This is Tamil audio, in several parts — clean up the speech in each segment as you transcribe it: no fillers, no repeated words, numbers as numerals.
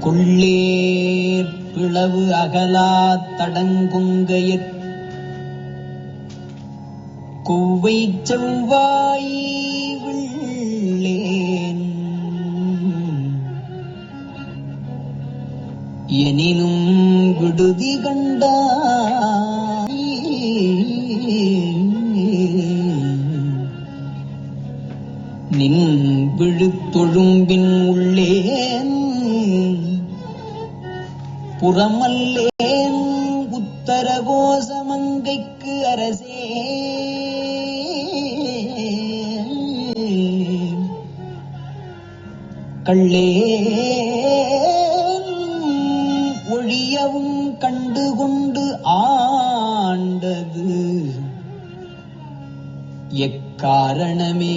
கொள்ளேர் பிளவு அகலா தடங்குங்கையற் கொவ்வை செவ்வாய் விள்ளேன் எனினும் விடுதி கண்டாய் நின் விழுத்தொழும்பின் உள்ளேன் புறமல்லேன் உத்தரகோசமங்கைக்கு அரசே கள்ளேன் ஒழியவும் கண்டுகொண்டு ஆண்டது எக்காரணமே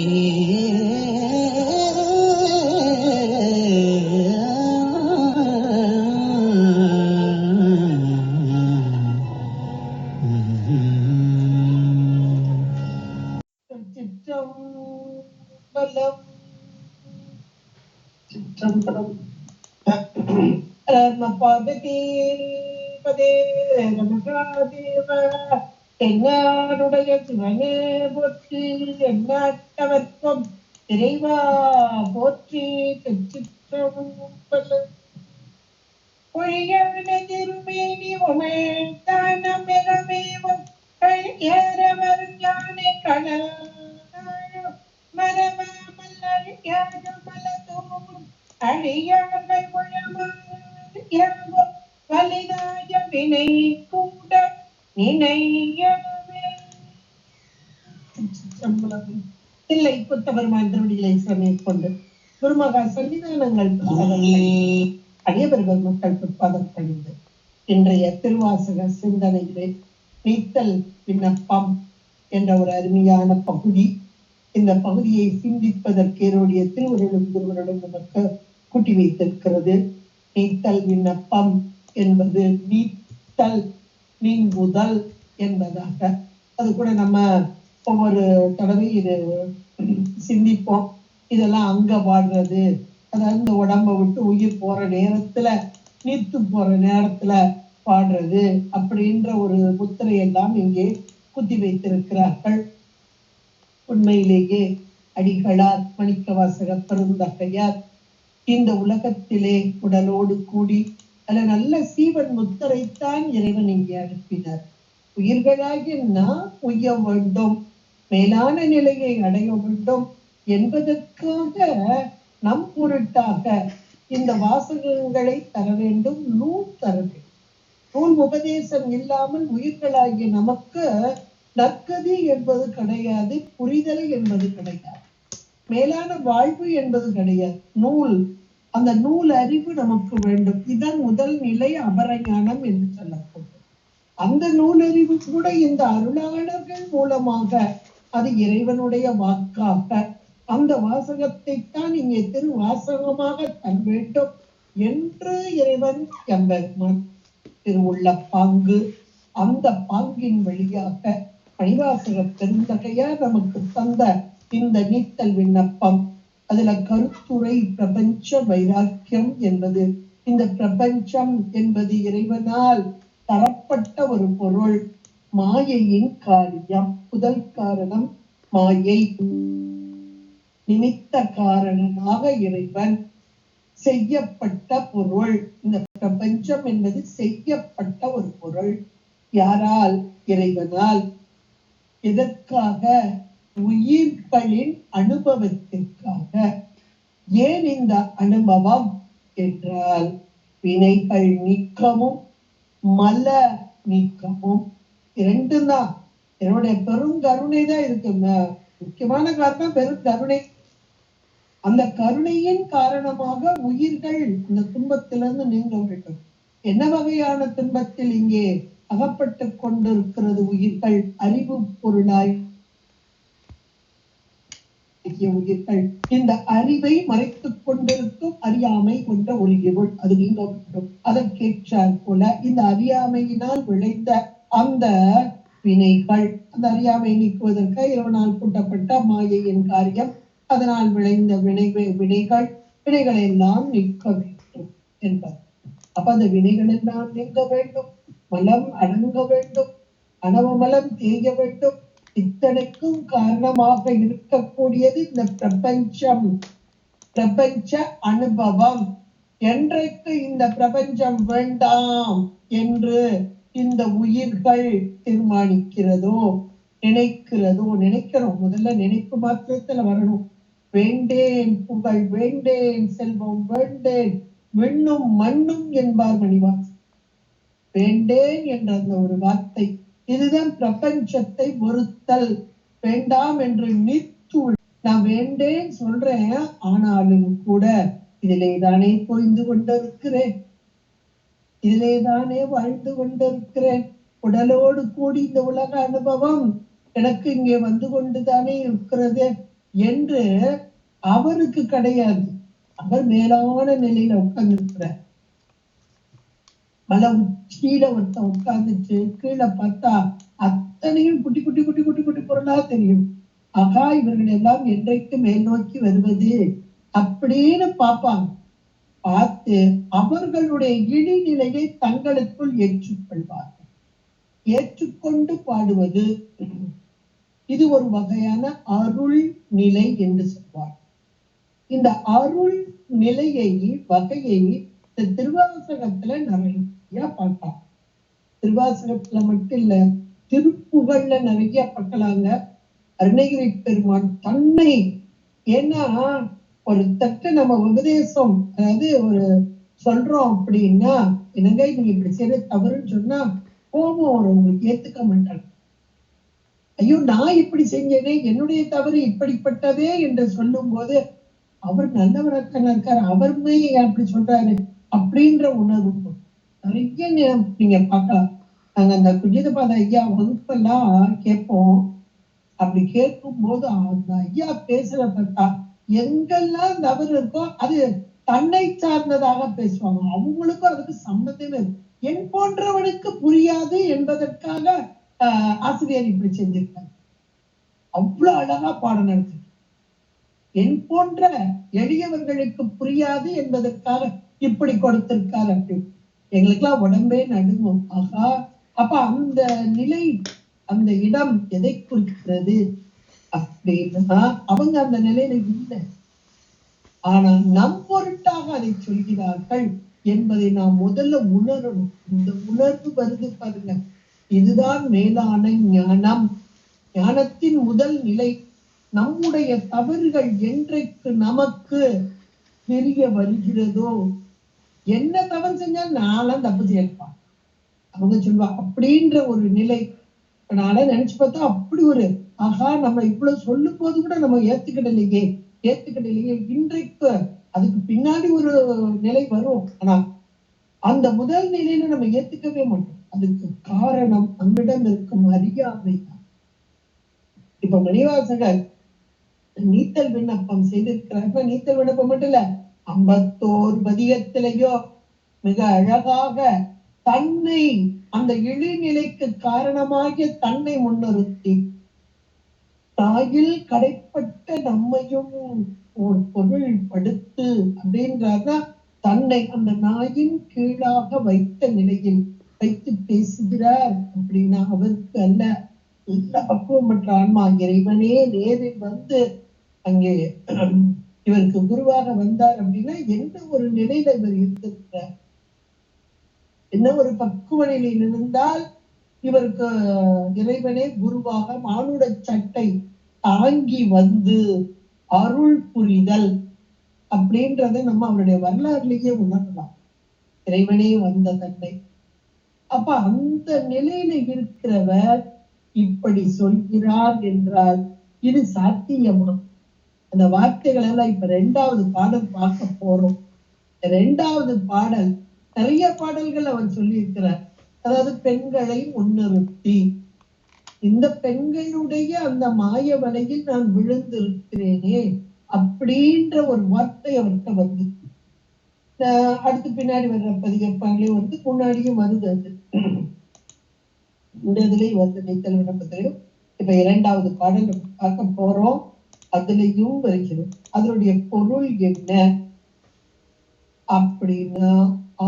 எங்களுடைய சிவனே போற்றி, எண்ணாட்டவர்க்கும் இறைவா போற்றி. திருச்சிற்றம்பலம். பொழியவின திருமேனி உமைத்தானம் மிகமேவும் ஏறவர் யானை கடல் மரமல்லழியாடும் மலதூரும் அழியார்கள் முழமாகும் வலிதாய வினை கூட நினையவே. இல்லை புத்தபெருமான் திருவடிகளை மேற்கொண்டு குருமகா சன்னிதானங்கள் அடியவர்கள் மக்கள் பிற்பாதம் கழிந்து இன்றைய திருவாசக சிந்தனையிலே நீத்தல் விண்ணப்பம் என்ற ஒரு அருமையான பகுதி. இந்த பகுதியை சிந்திப்பதற்கு என்னுடைய திருவருளும் நமக்கு கூட்டி வைத்திருக்கிறது. நீத்தல் விண்ணப்பம் என்பது நீத்தல் நீங்குதல் என்பதாக. அது கூட நம்ம ஒவ்வொரு தடவை இது சிந்திப்போம். இதெல்லாம் அங்க பாடுறது, அதாவது இந்த உடம்ப விட்டு உயிர் போற நேரத்துல நீத்து போற நேரத்துல பாடுறது அப்படின்ற ஒரு முத்திரை எல்லாம் இங்கே குத்தி வைத்திருக்கிறார்கள். உண்மையிலேயே அடிகளார் மாணிக்கவாசக பெருந்தகையார் இந்த உலகத்திலே உடலோடு கூடி அல்ல நல்ல சீவன் முத்தரைத்தான் இறைவன் இங்கே அனுப்பினார். உயிர்களாகி நாம் உய்ய வேண்டும், மேலான நிலையை அடைய வேண்டும் என்பதற்காக நம் பொருட்டாக இந்த வாசகங்களை தர வேண்டும், நூல் தர வேண்டும். நூல் உபதேசம் இல்லாமல் உயிர்களாகிய நமக்கு நற்கதி என்பது கிடையாது, புரிதல் என்பது கிடையாது, மேலான வாழ்வு என்பது கிடையாது. நூல், அந்த நூல் அறிவு நமக்கு வேண்டும். இதன் முதல் நிலை அபரஞானம் என்று சொல்லப்படும். அந்த நூல் அறிவு கூட இந்த அருளாளர்கள் மூலமாக அது இறைவனுடைய வாக்காக அந்த வாசகத்தை தான் இங்கே திருவாசகமாக தர வேண்டும் என்று இறைவன் எம்பெருமான் திருவுள்ள பாங்கு, அந்த பாங்கின் வழியாக மணிவாசக பெருந்தகையார் நமக்கு தந்த இந்த நீத்தல் விண்ணப்பம். அதுல கருத்துரை பிரபஞ்ச வைராக்கியம் என்பது, இந்த பிரபஞ்சம் என்பது இறைவனால் தரப்பட்ட ஒரு பொருள். மாயையின் காரியம், முதல் காரணம் மாயை. நிமித்த காரணமாக இறைவன் செய்யப்பட்ட பொருள். இந்த பிரபஞ்சம் என்பது செய்யப்பட்ட ஒரு பொருள். யாரால்? இறைவனால். எதற்காக? உயிர்களின் அனுபவத்திற்காக. ஏன் இந்த அனுபவம் என்றால் வினைகள் நீக்கமும் மல நீக்கமும் இரண்டும் தான். என்னுடைய பெருங்கருணை தான் இருக்கு. முக்கியமான காரணம் பெருங்கருணை. அந்த கருணையின் காரணமாக உயிர்கள் இந்த துன்பத்திலிருந்து நீங்க வேண்டும். என்ன வகையான துன்பத்தில் இங்கே அகப்பட்டு கொண்டிருக்கிறது உயிர்கள், அறிவு பொருளாய் உயிர்கள். இந்த அறிவை மறைத்துக் கொண்டிருக்கும் அறியாமை கொண்ட ஒரு இருள், அது நீங்க வேண்டும். அதற்கேற்றார் போல இந்த அறியாமையினால் விளைந்த அந்த வினைகள், அந்த அறியாமை நீக்குவதற்கு இறைவனால் கூட்டப்பட்ட மாயையின் காரியம், அதனால் விளைந்த வினைகளை எல்லாம் நீக்க வேண்டும் என்பது. அப்ப அந்த வினைகள் எல்லாம் நீங்க வேண்டும், மலம் அடங்க வேண்டும், அனவமலம் தேய வேண்டும். இத்தனைக்கும் காரணமாக இருக்கக்கூடியது இந்த பிரபஞ்சம், பிரபஞ்ச அனுபவம். என்றைக்கு இந்த பிரபஞ்சம் வேண்டாம் என்று இந்த உயிர்கள் தீர்மானிக்கிறதோ, நினைக்கிறோம். முதல்ல நினைப்பு மாத்திரத்துல வரணும். வேண்டேன் புகழ், வேண்டேன் செல்வம், வேண்டேன் விண்ணும் மண்ணும் என்பார் மணிவாசன். வேண்டேன் என்ற அந்த ஒரு வார்த்தை, இதுதான் பிரபஞ்சத்தை ஒருத்தல். வேண்டாம் என்று நித்துள். நான் வேண்டேன் சொல்றேன், ஆனாலும் கூட இதிலே தானே பொய்ந்து கொண்டிருக்கிறேன், இதிலே தானே வாழ்ந்து கொண்டிருக்கிறேன். உடலோடு கூடி இந்த உலக அனுபவம் எனக்கு இங்கே வந்து கொண்டுதானே இருக்கிறது என்று அவருக்கு கிடையாது. அவர் மேலான நிலையில உட்கார்ந்து இருக்கிறார். மலை உச்சியில ஒருத்தன் உட்கார்ந்துச்சு, கீழே பார்த்தா அத்தனையும் குட்டி குட்டி குட்டி குட்டி குட்டி பொருளா தெரியும். ஆகா, இவர்கள் எல்லாம் என்றைக்கு மேல் நோக்கி வருவது அப்படின்னு பார்ப்பாங்க. பார்த்து அவர்களுடைய இழிநிலையை தங்களுக்குள் ஏற்றுக்கொள்வார்கள். ஏற்றுக்கொண்டு பாடுவது இது ஒரு வகையான அருள் நிலை என்று சொல்வார். இந்த அருள் நிலையை வகையை திருவாசகத்துல நிறைய பார்க்கலாம். திருவாசகத்துல மட்டும் இல்ல, திருப்புகழ்ல நிறைய பார்க்கலாங்க. அருணகிரி பெருமான் தன்னை, ஏன்னா ஒரு தட்டு நம்ம உபதேசம், அதாவது ஒரு சொல்றோம் அப்படின்னா, என்னங்க நீங்க இப்படி செய்ய தவறுன்னு சொன்னா கோபம் வரும், உங்களுக்கு ஏத்துக்க மாட்டாங்க. ஐயோ நான் இப்படி செஞ்சேனே, என்னுடைய தவறு இப்படிப்பட்டதே என்று சொல்லும் போது அவர் நல்லவராக இருக்காரு, அவருமே அப்படி சொல்றாரு அப்படின்ற உணர்வு நிறைய நீங்க பார்க்கலாம். நாங்க அந்த குஜிதபாத ஐயா வகுப்பெல்லாம் கேட்போம். அப்படி கேட்கும் போது அந்த ஐயா பேசுற பார்த்தா எங்கெல்லாம் தவறு இருக்கோ அது தன்னை சார்ந்ததாக பேசுவாங்க. அவங்களுக்கும் அதுக்கு சம்மந்தமே. என் போன்றவனுக்கு புரியாது என்பதற்காக ஆசிரியர் இப்படி செஞ்சிருக்காங்க. அவ்வளவு அழகா பாடம் நடத்து. என் போன்ற எளியவர்களுக்கு புரியாது என்பதற்காக இப்படி கொடுத்திருக்காரு. அப்படி எங்களுக்கெல்லாம் உடம்பே நடுங்கும். ஆகா, அப்ப அந்த நிலை, அந்த இடம் எதை குறிக்கிறது அப்படின்னா, அவங்க அந்த நிலையில இல்லை, ஆனால் நம் பொருட்டாக அதை சொல்கிறார்கள் என்பதை நாம் முதல்ல உணரணும். இந்த உணர்வு வருது பாருங்க, இதுதான் மேலான ஞானம். ஞானத்தின் முதல் நிலை. நம்முடைய தவறுகள் என்றைக்கு நமக்கு தெரிய வருகிறதோ, என்ன தவறு செஞ்சாலும் நானும் தப்பு செய்யப்பான் அவங்க சொல்லுவா அப்படின்ற ஒரு நிலை. நாள நினைச்சு பார்த்தா அப்படி ஒரு ஆகா, நம்ம இவ்வளவு சொல்லும் போது கூட நம்ம ஏத்துக்கிடலையே. இன்றைக்கு அதுக்கு பின்னாடி ஒரு நிலை வரும். ஆனா அந்த முதல் நிலையில நம்ம ஏத்துக்கவே மாட்டோம். அதுக்கு காரணம் நம்மிடம் இருக்கும் அறியாமை தான். இப்ப மணிவாசகர் நீத்தல் விண்ணப்பம் செய்திருக்கிறார். நீத்தல் விண்ணப்பம் மட்டும் இல்ல, 51 பதிகத்திலேயோ மிக அழகாக தன்னை, அந்த இழிநிலைக்கு காரணமாகிய தன்னை முன்னிறுத்தி, தாயில் கடைப்பட்ட நம்மையும் ஒரு பொருள் படுத்து அப்படின்றாங்க. தன்னை அந்த நாயின் கீழாக வைத்த நிலையில் வைத்து பேசுகிறார் அப்படின்னா அவருக்கு அல்ல, எல்லா பக்குவமற்ற ஆன்மா இறைவனே நேரில் வந்து அங்கே இவருக்கு குருவாக வந்தார் அப்படின்னா எந்த ஒரு நிலையில இவர் இருந்திருக்கிறார், என்ன ஒரு பக்குவ நிலையில் இருந்தால் இவருக்கு இறைவனே குருவாக மானுட சட்டை தாங்கி வந்து அருள் புரிதல் அப்படின்றத நம்ம அவருடைய வரலாறுலேயே உணரலாம். இறைவனே வந்த தன்னை. அப்ப அந்த நிலையில இருக்கிறவர் இப்படி சொல்கிறார் என்றால் இது சாத்தியமா? அந்த வார்த்தைகள் எல்லாம் இப்ப 2வது பாடல் பார்க்க போறோம். 2வது பாடல் நிறைய பாடல்கள் அவர் சொல்லி இருக்கிறார். அதாவது பெண்களை முன்னிறுத்தி இந்த பெண்களுடைய அந்த மாய வலையில் நான் விழுந்திருக்கிறேனே அப்படின்ற ஒரு வார்த்தை அவர்கிட்ட வந்து அடுத்து பின்னாடி வர்ற பதிகப்பாங்களே வந்து முன்னாடியும் வருது. அது இந்த இதுலயும் வந்து நீத்தல் விண்ணப்பத்திலையும் இப்ப 2வது பாடல் பார்க்க போறோம். அதுலயும் வருகிறது. அதனுடைய பொருள் என்ன அப்படின்னா,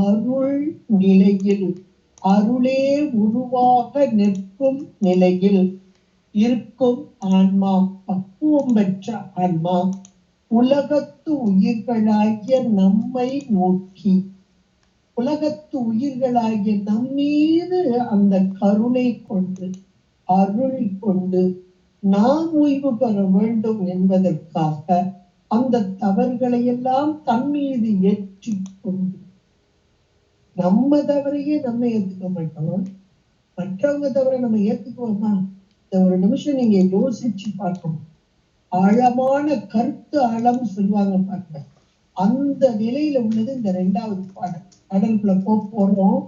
அருள் நிலையில் அருளே உருவாக நிற்கும் நிலையில் இருக்கும் ஆன்மா, பக்குவம் பெற்ற ஆன்மா உலகத்து உயிர்களாகிய நம்மை நோக்கி, உலகத்து உயிர்களாகிய நம்மீது அந்த கருணை கொண்டு அருள் கொண்டு நாம் ஓய்வு பெற வேண்டும் என்பதற்காக அந்த தவறுகளை எல்லாம் தம்மீது ஏற்றி கொண்டு, நம்ம தவறையே நம்ம ஏத்துக்க மாட்டோம், மற்றவங்க தவிர நம்ம ஏத்துக்குவோமா? இந்த ஒரு நிமிஷம் நீங்க யோசிச்சு பார்க்கணும். ஆழமான கருத்து ஆழம் சொல்லுவாங்க பாருங்க, அந்த நிலையில உள்ளது இந்த 2வது பாடல். பாடலுக்குள்ள போறோம்.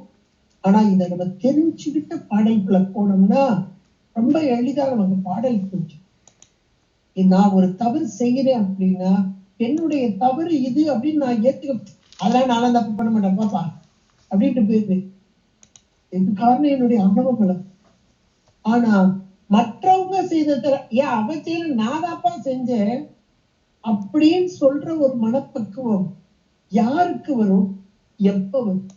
ஆனா இதை நம்ம தெரிஞ்சுக்கிட்ட பாடலுக்குள்ள போனோம்னா ரொம்ப எளிதா நமக்கு பாடல் புரிஞ்சு. நான் ஒரு தவறு செய்கிறேன் அப்படின்னா என்னுடைய தவறு இது அப்படின்னு நான் ஏத்துக்க, அதெல்லாம் நானும் தப்பு பண்ண மாட்டேன் பாப்பா அப்படின்ட்டு போயிருவேன். இது காரணம் என்னுடைய அனுபவம். ஆனா மற்றவங்க செய்த ஏன் அவ செய்யல நான் தாப்பா செஞ்சேன் அப்படின்னு சொல்ற ஒரு மனப்பக்குவம் யாருக்கு வரும், எப்ப வரும்?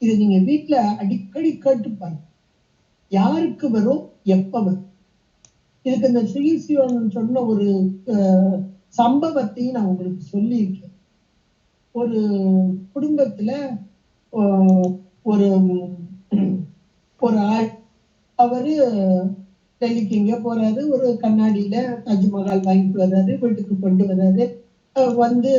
இது நீங்க வீட்டுல அடிக்கடி கேட்டுப்பாங்க. யாருக்கு வரும், எப்ப வரும்? இதுக்கு இந்த ஸ்ரீசிவன் சொன்ன ஒரு சம்பவத்தையும் நான் உங்களுக்கு சொல்லியிருக்கேன். ஒரு குடும்பத்துல ஒரு ஒரு ஆள், அவரு டெல்லிக்கு எங்க போறாரு, ஒரு கண்ணாடியில தாஜ்மஹால் வாங்கிட்டு வர்றாரு, வீட்டுக்கு கொண்டு வர்றாரு. வந்து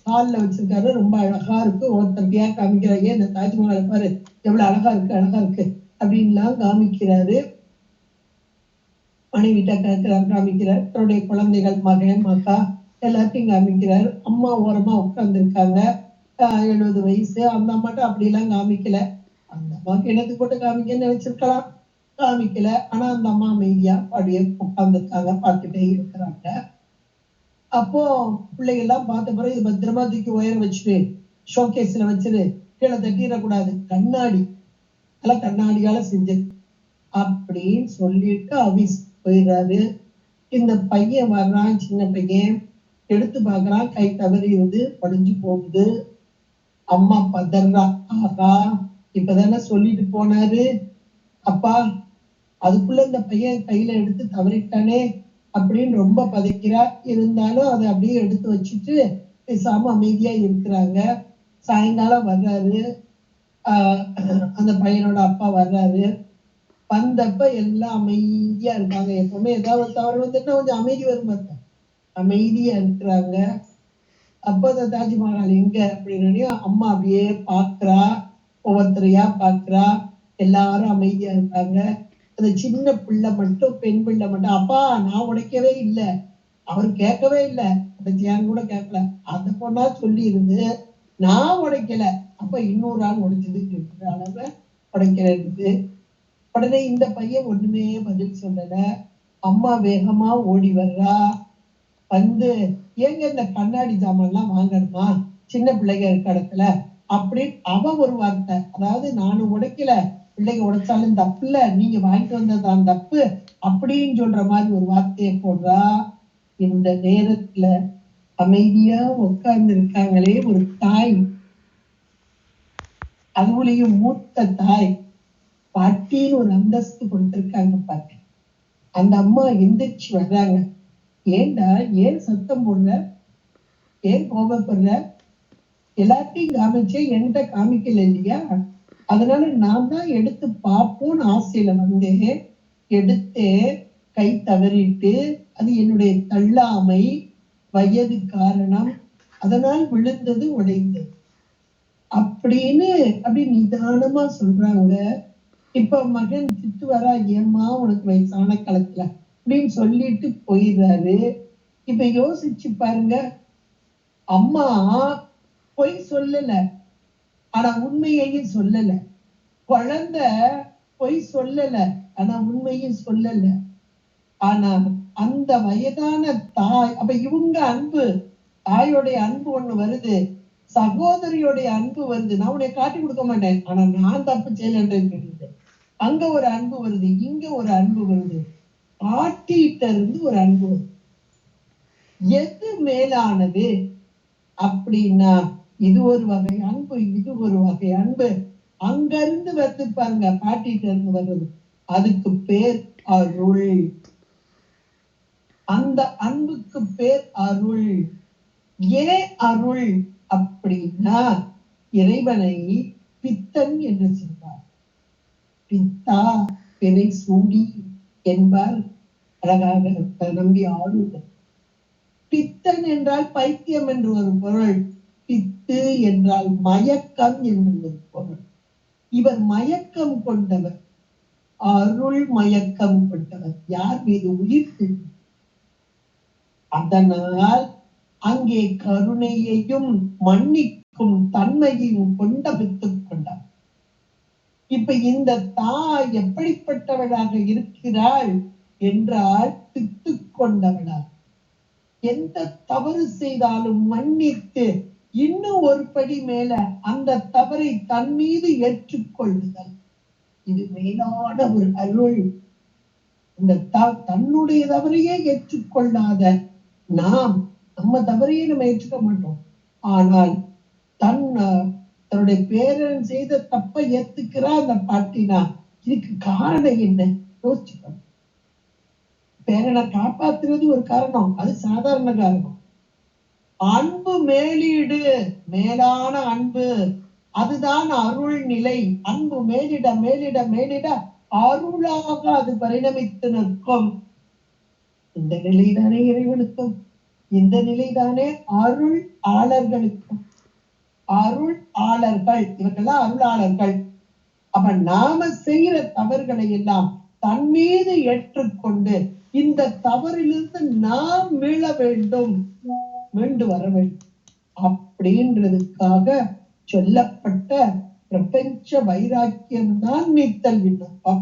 ஹால்ல வச்சிருக்காரு, ரொம்ப அழகா இருக்கு. ஒருத்தருக்கையா காமிக்கிறாங்க, இந்த தாஜ்மஹால் பாரு எவ்வளவு அழகா இருக்கு அழகா இருக்கு அப்படின்லாம் காமிக்கிறாரு. மனைவிட்ட காமிக்கிறார், தன்னுடைய குழந்தைகள் மகன் மக்கா எல்லாத்தையும் காமிக்கிறார். அம்மா ஓரமா உட்கார்ந்து இருக்காங்க, 70 வயசு. அந்த அம்மாட்ட அப்படி எல்லாம் காமிக்கல. அந்த அம்மாவுக்கு என்னத்துக்கு போட்டு காமிக்கன்னு நினைச்சிருக்கலாம், காமிக்கல. ஆனா அந்த அம்மா அமைதியா அப்படியே உட்கார்ந்துருக்காங்க, பார்த்துட்டே இருக்கிறாங்க. அப்போ பிள்ளைகள்லாம் பார்த்த பிறகு இது பத்திரமா தூக்கி உயர வச்சுட்டு ஷோகேஸ்ல வச்சுட்டு கீழே தட்டிடக்கூடாது, கண்ணாடி அதெல்லாம் கண்ணாடியால செஞ்சது அப்படின்னு சொல்லிட்டு ஆபீஸ் போயிடுறாரு. இந்த பையன் வர்றான், சின்ன பையன், எடுத்து பார்க்கறான், கை தவறி இருந்து படிஞ்சு போகுது. அம்மா பதறா, ஆகா இப்பதானே சொல்லிட்டு போனாரு அப்பா, அதுக்குள்ள இந்த பையன் கையில எடுத்து தவறிட்டானே அப்படின்னு ரொம்ப பதைக்கிறா. இருந்தாலும் அதை அப்படியே எடுத்து வச்சுட்டு பேசாம அமைதியா இருக்கிறாங்க. சாயங்காலம் வர்றாரு, அந்த பையனோட அப்பா வர்றாரு. வந்தப்ப எல்லாம் அமைதியா இருக்காங்க. எப்பவுமே ஏதாவது தவறு வந்துட்டா கொஞ்சம் அமைதி வரும், அமைதியா இருக்கிறாங்க. அப்ப அந்த தாஜ்மஹால் எங்க அப்படின்னு அம்மா அப்படியே பாக்குறா, ஒவ்வொருத்தரையா பாக்குறா. எல்லாரும் அமைதியா இருக்காங்க. அந்த சின்ன பிள்ளை மட்டும், பெண் பிள்ளை மட்டும், அப்பா நான் உடைக்கவே இல்லை, அவர் கேட்கவே இல்லை, உடைச்சியான்னு கூட கேட்கல, அந்த பொண்ணா சொல்லி இருந்து நான் உடைக்கல, அப்ப இன்னொரு ஆள் உடைச்சது அளவு உடைக்கிறது. உடனே இந்த பையன் ஒண்ணுமே பதில் சொல்லல. அம்மா வேகமா ஓடி வர்றா. வந்து ஏங்க இந்த கண்ணாடி ஜாமான் எல்லாம் வாங்கணுமா, சின்ன பிள்ளைங்க இருக்க இடத்துல அப்படின்னு அவ ஒரு வார்த்தை. அதாவது நானும் உடைக்கல, பிள்ளைங்க உடைச்சாலும் தப்பு இல்ல, நீங்க வாங்கிட்டு வந்ததான் தப்பு அப்படின்னு சொல்ற மாதிரி ஒரு வார்த்தையை போடுறா. இந்த நேரத்துல அமைதியா உட்கார்ந்து இருக்காங்களே ஒரு தாய், அதுலயும் மூத்த தாய், பாட்டின்னு ஒரு அந்தஸ்து கொடுத்திருக்காங்க பாரு. அந்த அம்மா எந்திரிச்சு வர்றாங்க. ஏண்டா ஏன் சத்தம் போடுற, ஏன் கோபப்படுற, எல்லாத்தையும் காமிச்சே என்கிட்ட காமிக்கல இல்லையா, அதனால நான் தான் எடுத்து பார்ப்போம்னு ஆசையில வந்தேன், எடுத்து கை தவறிட்டு, அது என்னுடைய தள்ளாமை, வயது காரணம், அதனால் விழுந்தது உடைந்தது அப்படின்னு அப்படி நிதானமா சொல்றாங்க. இப்ப மகன் திட்டு வரா, ஏம்மா உனக்கு வயசான காலத்துல அப்படின்னு சொல்லிட்டு போயிடுறாரு. இப்ப யோசிச்சு பாருங்க, அம்மா பொய் சொல்லல, ஆனா உண்மையையும் சொல்லல. குழந்தை பொய் சொல்லல, ஆனா உண்மையும் சொல்லல. ஆனா அந்த வயதான தாய், அப்ப இவங்க அன்பு, தாயோடைய அன்பு ஒண்ணு வருது, சகோதரியோடைய அன்பு வருது. நான் உன்னை காட்டி கொடுக்க மாட்டேன், ஆனா நான் தப்பு செய்யலன்றது. அங்க ஒரு அன்பு வருது, இங்க ஒரு அன்பு வருது. பாட்டிட்ட இருந்து ஒரு அன்பு வருது. எது மேலானது அப்படின்னா இது ஒரு வகை அன்பு, இது ஒரு வகை அன்பு. அங்க இருந்து வந்து பாருங்க, பாட்டிட்ட இருந்து வர்றது, அதுக்கு பேர் அருள். அந்த அன்புக்கு பேர் அருள். ஏன் அருள் அப்படின்னா இறைவனை பித்தன் என்று சொல்வார். பித்தா பிறை சூடி என்பார் அழகாக நம்பி ஆளுநர். பித்தன் என்றால் பைத்தியம் என்று ஒரு பொருள், பித்து என்றால் மயக்கம் என்று ஒரு பொருள். இவர் மயக்கம் கொண்டவர், அருள் மயக்கம் கொண்டவர். யார் மீது? உயிர். அதனால் அங்கே கருணையையும் மன்னிக்கும் தன்மையையும் கொண்ட பித்துக் கொண்டார். இப்ப இந்த தாய் எப்படிப்பட்டவளாக இருக்கிறாள் என்றால் பித்து கொண்டவளாக, எந்த தவறு செய்தாலும் மன்னித்து இன்னும் ஒரு படி மேல அந்த தவறை தன் மீது ஏற்றுக்கொள்ளுதல். இது மேலான ஒரு அருள். இந்த தன்னுடைய தவறையே ஏற்றுக்கொள்ளாத நாம், நம்ம தவறையே நம்ம ஏற்றுக்க மாட்டோம். ஆனால் தன்னுடைய பேரன் செய்த தப்பை ஏத்துக்கிறா அந்த பாட்டினா, இதுக்கு காரணம் என்ன யோசிச்சுக்கணும். பேரனை காப்பாத்துறது ஒரு காரணம், அது சாதாரண காரணம். அன்பு மேலீடு, மேலான அன்பு, அதுதான் அருள் நிலை. அன்பு மேலிட மேலிட மேலிட அருளாக அது பரிணமித்து நிற்கும். இந்த நிலைதானே இறைவனுக்கும், இந்த நிலைதானே அருள் ஆளர்களுக்கும். அருள் ஆளர்கள், இவர்கள்லாம் அருளாளர்கள். அப்ப நாம செய்யற தவறுகளை எல்லாம் தன் மீது ஏற்றுக்கொண்டு இந்த தவறிலிருந்து நாம் மீள வேண்டும், மீண்டு வர வேண்டும் அப்படின்றதுக்காக சொல்லப்பட்ட பிரபஞ்ச வைராக்கியம் தான் மீட்டல் விண்ணப்பம்.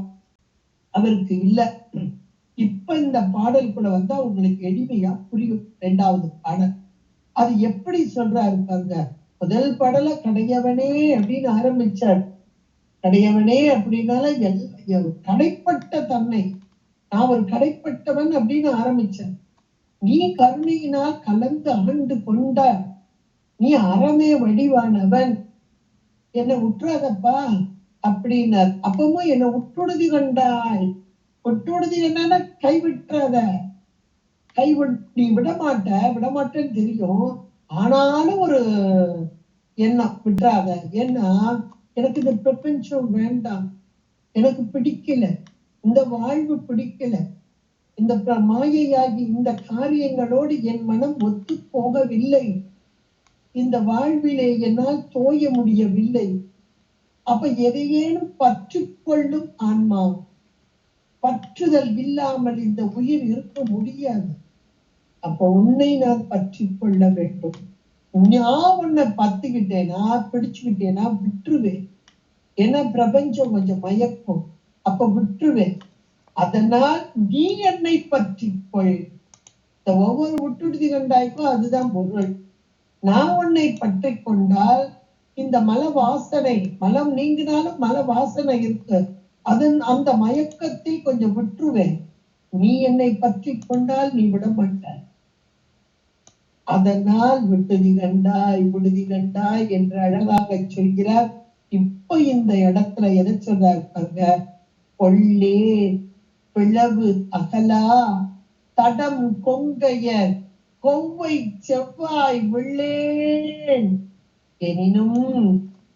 அவருக்கு இல்ல. இப்ப இந்த பாடல் கூட வந்தா உங்களுக்கு எளிமையா புரியும். இரண்டாவது பாடல் அது எப்படி சொல்றாரு பாருங்க. முதல் பாடல கடையவனே அப்படின்னு ஆரம்பிச்சார். கடையவனே அப்படின்னால கடைப்பட்ட தன்னை, நான் ஒரு கடைப்பட்டவன் அப்படின்னு ஆரம்பிச்சேன். நீ கருணையினால் கலந்து ஆண்டு கொண்ட, நீ அறமே வடிவானவன், என்னை உற்றாதப்பா அப்படின்னார். அப்பவும் என்னை உற்றுறுதி கண்டாய். உற்றுறுதி என்னன்னா கைவிட்டுறாத, நீ விடமாட்டேன்னு தெரியும், ஆனாலும் ஒரு எண்ணம் விட்டுறாத. ஏன்னா எனக்கு இந்த பிரபஞ்சம் வேண்டாம், எனக்கு பிடிக்கல, இந்த வாழ்வு பிடிக்கல, இந்த மாயையாகி இந்த காரியங்களோடு என் மனம் ஒத்து போகவில்லை, இந்த வாழ்விலே என்னால் தோய முடியவில்லை. அப்ப எதையேனும் பற்று கொள்ளும் ஆன்மா, பற்றுதல் இல்லாமல் இந்த உயிர் இருக்க முடியாது. அப்ப உன்னை நான் பற்றி கொள்ள வேண்டும். நான் உன்னை பத்துக்கிட்டேனா, பிடிச்சுக்கிட்டேனா விட்டுருவேன். ஏன்னா பிரபஞ்சம் கொஞ்சம் மயக்கும், அப்ப விட்டுருவேன். அதனால் நீ என்னை பற்றி கொள். இந்த ஒவ்வொரு விட்டுடுதி கண்டாய்க்கும் அதுதான் பொருள். நான் உன்னை பற்றி கொண்டால் இந்த மல வாசனை, மலம் நீங்கினாலும் மல வாசனை இருக்கு, அதன் அந்த மயக்கத்தில் கொஞ்சம் விட்டுருவேன். நீ என்னை பற்றி கொண்டால் நீ விட மாட்டாய். அதனால் விடுதி கண்டாய் என்று அழகாக சொல்கிறார். இப்ப இந்த இடத்துல எதை சொல்றாரு பாருங்க. கொள்ளே பிளவு அகலா தடம் கொங்கையர் கொவ்வை செவ்வாய் வெள்ளேன் எனினும்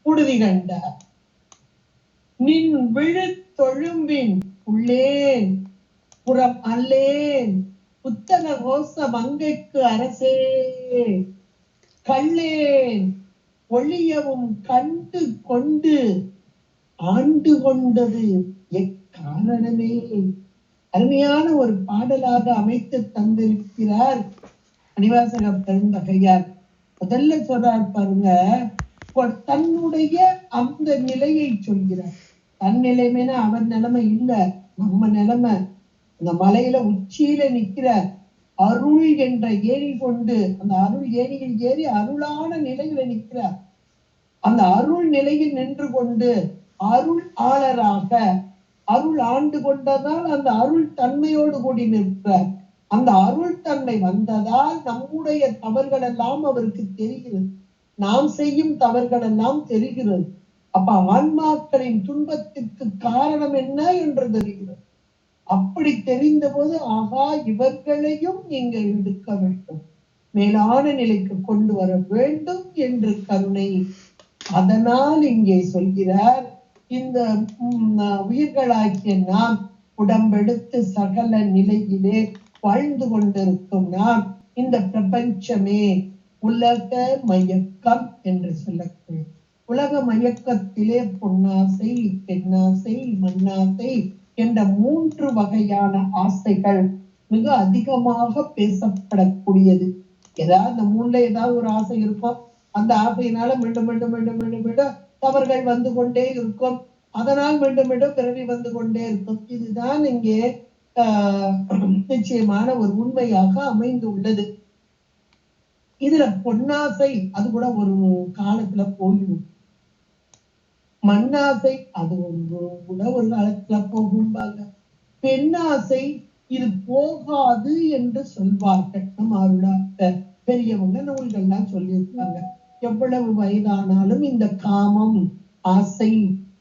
புடுதி கண்டார். நின் விழு தொழும்பின் உள்ளேன் புறம் அல்லேன் புத்தக கோச மங்கைக்கு அரசே கள்ளேன் ஒளியவும் கண்டு கொண்டு ஆண்டு கொண்டது எக்காரணமே. அருமையான ஒரு பாடலாக அமைத்து தந்திருக்கிறார் மணிவாசக பெருந்தகையார். முதல்ல சொல்றார் பாருங்க, தன்னுடைய அந்த நிலையை சொல்கிறார். தன் நிலைமைனா அவன் நிலைமை இல்ல, நம்ம நிலைமை. அந்த மலையில உச்சியில நிக்கிற அருள் என்ற ஏணி கொண்டு அந்த அருள் ஏணியில் ஏறி அருளான நிலையில நிற்கிறார். அந்த அருள் நிலையில் நின்று கொண்டு அருள் ஆளராக அருள் ஆண்டு கொண்டதால் அந்த அருள் தன்மையோடு கூடி நிற்கிறார். அந்த அருள் தன்மை வந்ததால் நம்முடைய தவறுகள் எல்லாம் அவருக்கு தெரிகிறது, நாம் செய்யும் தவறுகள் எல்லாம் தெரிகிறது. அப்ப ஆன்மாக்களின் துன்பத்திற்கு காரணம் என்ன என்று தெரிகிறது. அப்படி தெரிந்த போது ஆகா, இவர்களையும் நீங்க எடுக்க வேண்டும், மேலான நிலைக்கு கொண்டு வர வேண்டும் என்று கருணை. அதனால் இங்கே சொல்கிறார், இந்த உயிர்களாகிய நாம் உடம்பெடுத்து சகல நிலையிலே வாழ்ந்து கொண்டிருக்கும் நாம் இந்த பிரபஞ்சமே உலக மயக்கம் என்று சொல்லக்கூடிய உலக மயக்கத்திலே பொன்னாசை, பெண்ணாசை, மண்ணாசை என்ற 3 வகையான ஆசைகள் மிக அதிகமாக பேசப்படக்கூடியது. ஏதாவது இந்த 3ல ஏதாவது ஒரு ஆசை இருக்கும். அந்த ஆசையினால மீண்டும் மீண்டும் மீண்டும் மீண்டும் மீண்டும் தவறுகள் வந்து கொண்டே இருக்கும். அதனால் மீண்டும் மீண்டும் பிறவி வந்து கொண்டே இருக்கும். இதுதான் இங்கே நிச்சயமான ஒரு உண்மையாக அமைந்துள்ளது. இதுல பொன்னாசை அது கூட ஒரு காலத்துல போயிடும், மண்ணாசை அது கூட ஒரு காலத்துல போகும்பாங்க, பெண்ணாசை இது போகாது என்று சொல்வார்கள். நம்ம அருளாக பெரியவங்க நூல்கள்லாம் சொல்லியிருக்காங்க. எவ்வளவு வயதானாலும் இந்த காமம், ஆசை,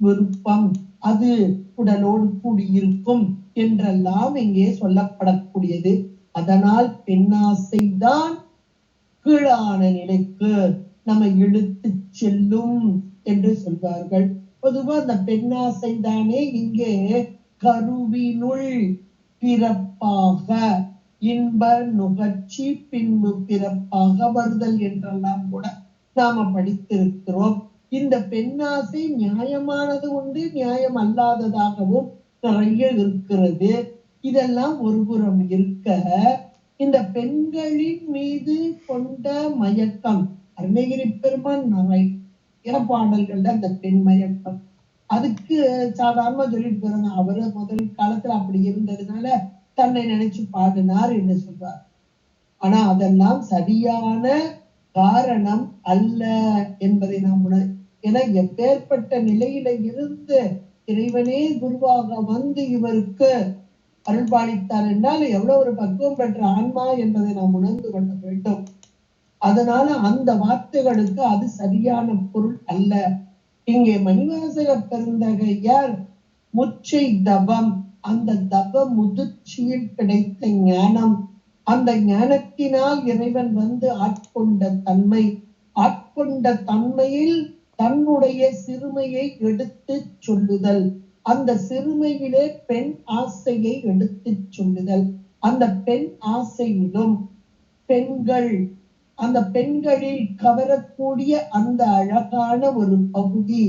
விருப்பம் அது உடலோடு கூடியிருக்கும் என்றெல்லாம் இங்கே சொல்லப்படக்கூடியது. அதனால் பெண்ணாசைதான் கீழான நிலைக்கு நம்ம இழுத்து செல்லும் என்று சொல்வார்கள். பொதுவா அந்த பெண்ணாசை தானே இங்கே கருவினுள் பிறப்பாக இன்ப நுகர்ச்சி பின்பு பிறப்பாக வருதல் என்றெல்லாம் கூட நாம படித்திருக்கிறோம். இந்த பெண்ணாசை நியாயமானது உண்டு, நியாயம் அல்லாததாகவும் நிறைய இருக்கிறது. இதெல்லாம் ஒரு புறம் இருக்க, இந்த பெண்களின் மீது கொண்ட மயக்கம் அருணகிரி பெருமான் நிறைய பாடல்கள்ல அந்த பெண் மயக்கம் அதுக்கு சாதாரணமா சொல்லிட்டு போறாங்க. அவரு முதல் காலத்துல அப்படி இருந்ததுனால தன்னை நினைச்சு பாடினார் என்று சொல்றார். ஆனா அதெல்லாம் சரியான காரணம் அல்ல என்பதை நாம் ஏன்னா எப்பேற்பட்ட நிலையில இருந்து இறைவனே குருவாக வந்து இவருக்கு அருள்பாலித்தார் என்றால் எவ்வளவு ஒரு பக்குவம் பெற்ற ஆன்மா என்பதை நாம் உணர்ந்து கொள்ள வேண்டும். அதனால அந்த வார்த்தைகளுக்கு அது சரியான பொருள் அல்ல. இங்கே மணிவாசக பெருந்தகையார் முற்றை தவம், அந்த தவ முதிர்ச்சியில் கிடைத்த ஞானம், அந்த ஞானத்தினால் இறைவன் வந்து ஆட்கொண்ட தன்மையில் தன்னுடைய சிறுமையை எடுத்து சொல்லுதல், அந்த சிறுமையிலே பெண் ஆசையை எடுத்து சொல்லுதல், அந்த பெண் ஆசையிலும் பெண்கள், அந்த பெண்களில் கவரக்கூடிய அந்த அழகான ஒரு பகுதி